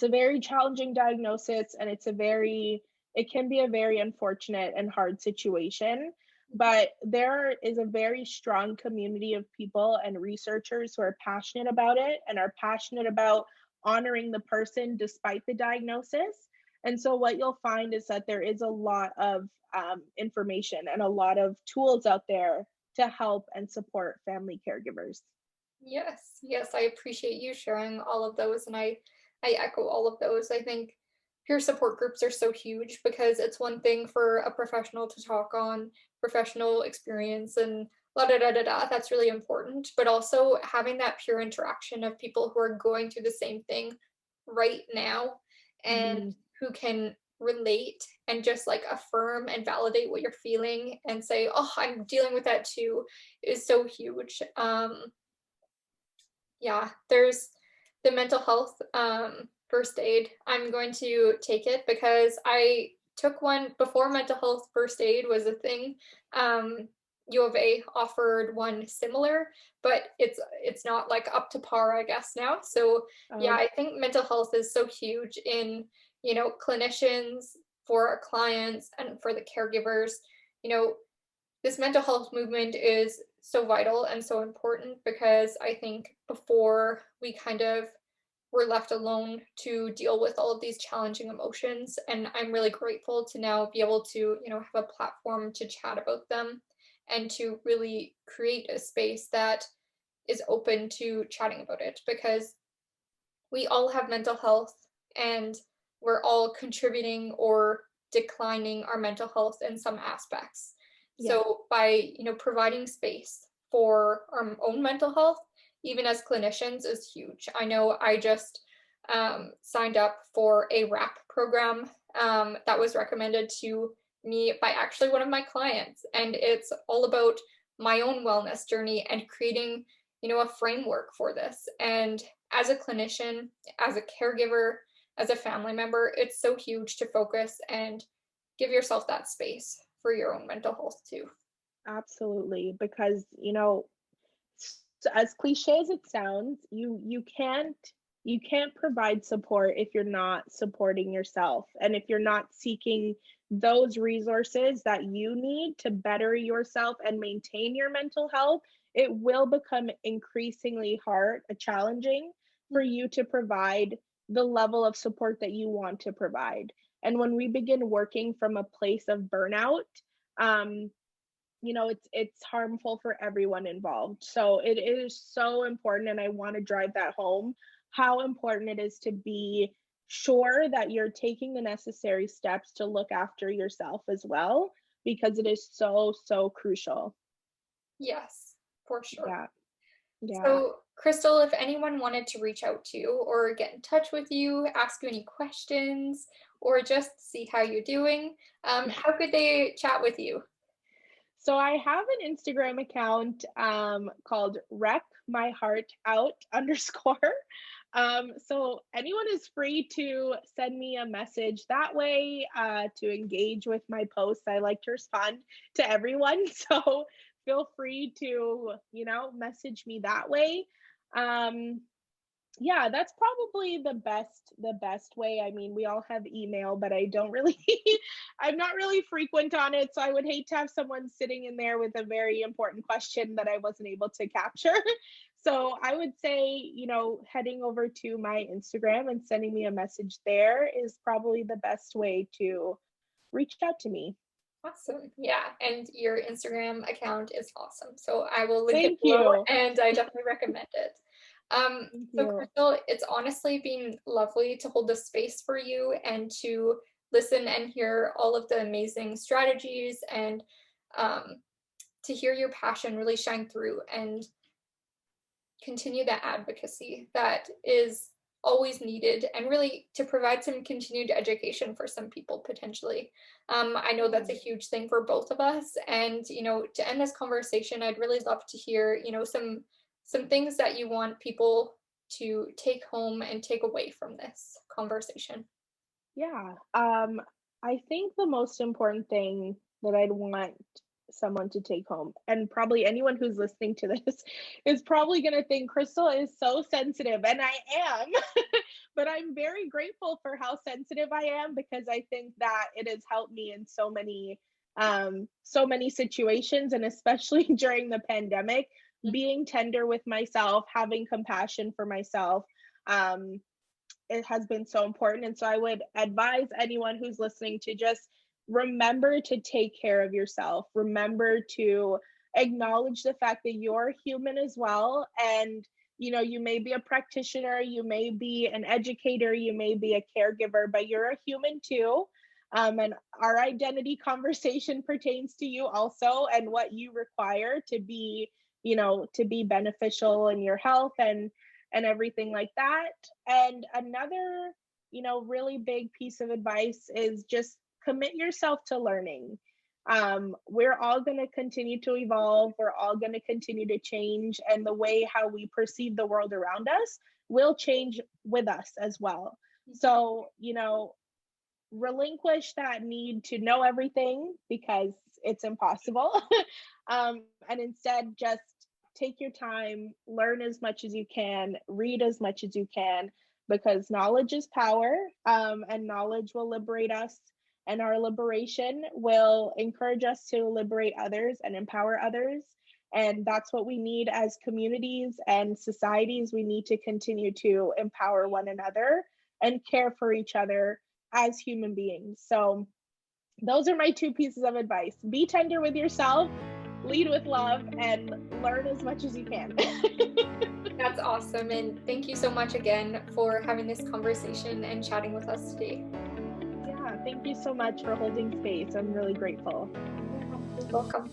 a very challenging diagnosis, and it can be a very unfortunate and hard situation. But there is a very strong community of people and researchers who are passionate about it and are passionate about honoring the person despite the diagnosis. And so what you'll find is that there is a lot of information and a lot of tools out there to help and support family caregivers. Yes, yes, I appreciate you sharing all of those, and I echo all of those. I think peer support groups are so huge because it's one thing for a professional to talk on professional experience and la da da da da, that's really important. But also having that pure interaction of people who are going through the same thing right now and Mhm. who can relate and just like affirm and validate what you're feeling and say, "Oh, I'm dealing with that too," is so huge. Yeah, there's the mental health first aid. I'm going to take it because I took one before mental health first aid was a thing. U of A offered one similar, but it's not like up to par, I guess now. So yeah, Oh, I think mental health is so huge in, clinicians, for our clients and for the caregivers. You know, this mental health movement is so vital and so important because I think before we kind of were left alone to deal with all of these challenging emotions. And I'm really grateful to now be able to, have a platform to chat about them and to really create a space that is open to chatting about it because we all have mental health and we're all contributing or declining our mental health in some aspects. yeah. So by, providing space for our own mental health, even as clinicians, is huge. I know I just signed up for a RAP program that was recommended to me by actually one of my clients, and it's all about my own wellness journey and creating, a framework for this. And as a clinician, as a caregiver, as a family member, it's so huge to focus and give yourself that space for your own mental health too. Absolutely, because, as cliche as it sounds, you can't provide support if you're not supporting yourself and if you're not seeking those resources that you need to better yourself and maintain your mental health. It will become increasingly challenging for you to provide the level of support that you want to provide. And when we begin working from a place of burnout, um, it's harmful for everyone involved. So it is so important, and I want to drive that home, how important it is to be sure that you're taking the necessary steps to look after yourself as well, because it is so crucial. Yes, for sure. Yeah. Yeah. So, Crystal, if anyone wanted to reach out to you or get in touch with you, ask you any questions, or just see how you're doing, how could they chat with you? So I have an Instagram account called Rec My Heart Out underscore. So anyone is free to send me a message that way to engage with my posts. I like to respond to everyone, so feel free to message me that way. Um, yeah, that's probably the best way. I mean, we all have email, but I don't really I'm not really frequent on it, so I would hate to have someone sitting in there with a very important question that I wasn't able to capture. So I would say, heading over to my Instagram and sending me a message there is probably the best way to reach out to me. Awesome. Yeah. And your Instagram account is awesome. So I will link it Thank below you. and I definitely recommend it. Thank So you. Crystal, it's honestly been lovely to hold the space for you and to listen and hear all of the amazing strategies and um, to hear your passion really shine through and continue that advocacy that is always needed and really to provide some continued education for some people potentially. I know that's a Yeah. huge thing for both of us. And, to end this conversation, I'd really love to hear, some things that you want people to take home and take away from this conversation. Yeah. I think the most important thing that I'd want someone to take home, and probably anyone who's listening to this, is probably going to think Crystal is so sensitive, and I am. But I'm very grateful for how sensitive I am because I think that it has helped me in so many situations, and especially during the pandemic, being tender with myself, having compassion for myself. Um, it has been so important. And so I would advise anyone who's listening to just remember to take care of yourself. Remember to acknowledge the fact that you're human as well. And, you may be a practitioner, you may be an educator, you may be a caregiver, but you're a human too. And our identity conversation pertains to you also, and what you require to be, to be beneficial in your health and everything like that. And another, really big piece of advice is just commit yourself to learning. We're all going to continue to evolve. We're all going to continue to change. And the way how we perceive the world around us will change with us as well. So, relinquish that need to know everything because it's impossible. And instead, just take your time, learn as much as you can, read as much as you can, because knowledge is power, and knowledge will liberate us. And our liberation will encourage us to liberate others and empower others. And that's what we need as communities and societies. We need to continue to empower one another and care for each other as human beings. So, those are my two pieces of advice: be tender with yourself, lead with love, and learn as much as you can. That's awesome. And thank you so much again for having this conversation and chatting with us today. Yeah, thank you so much for holding space. I'm really grateful. You're welcome.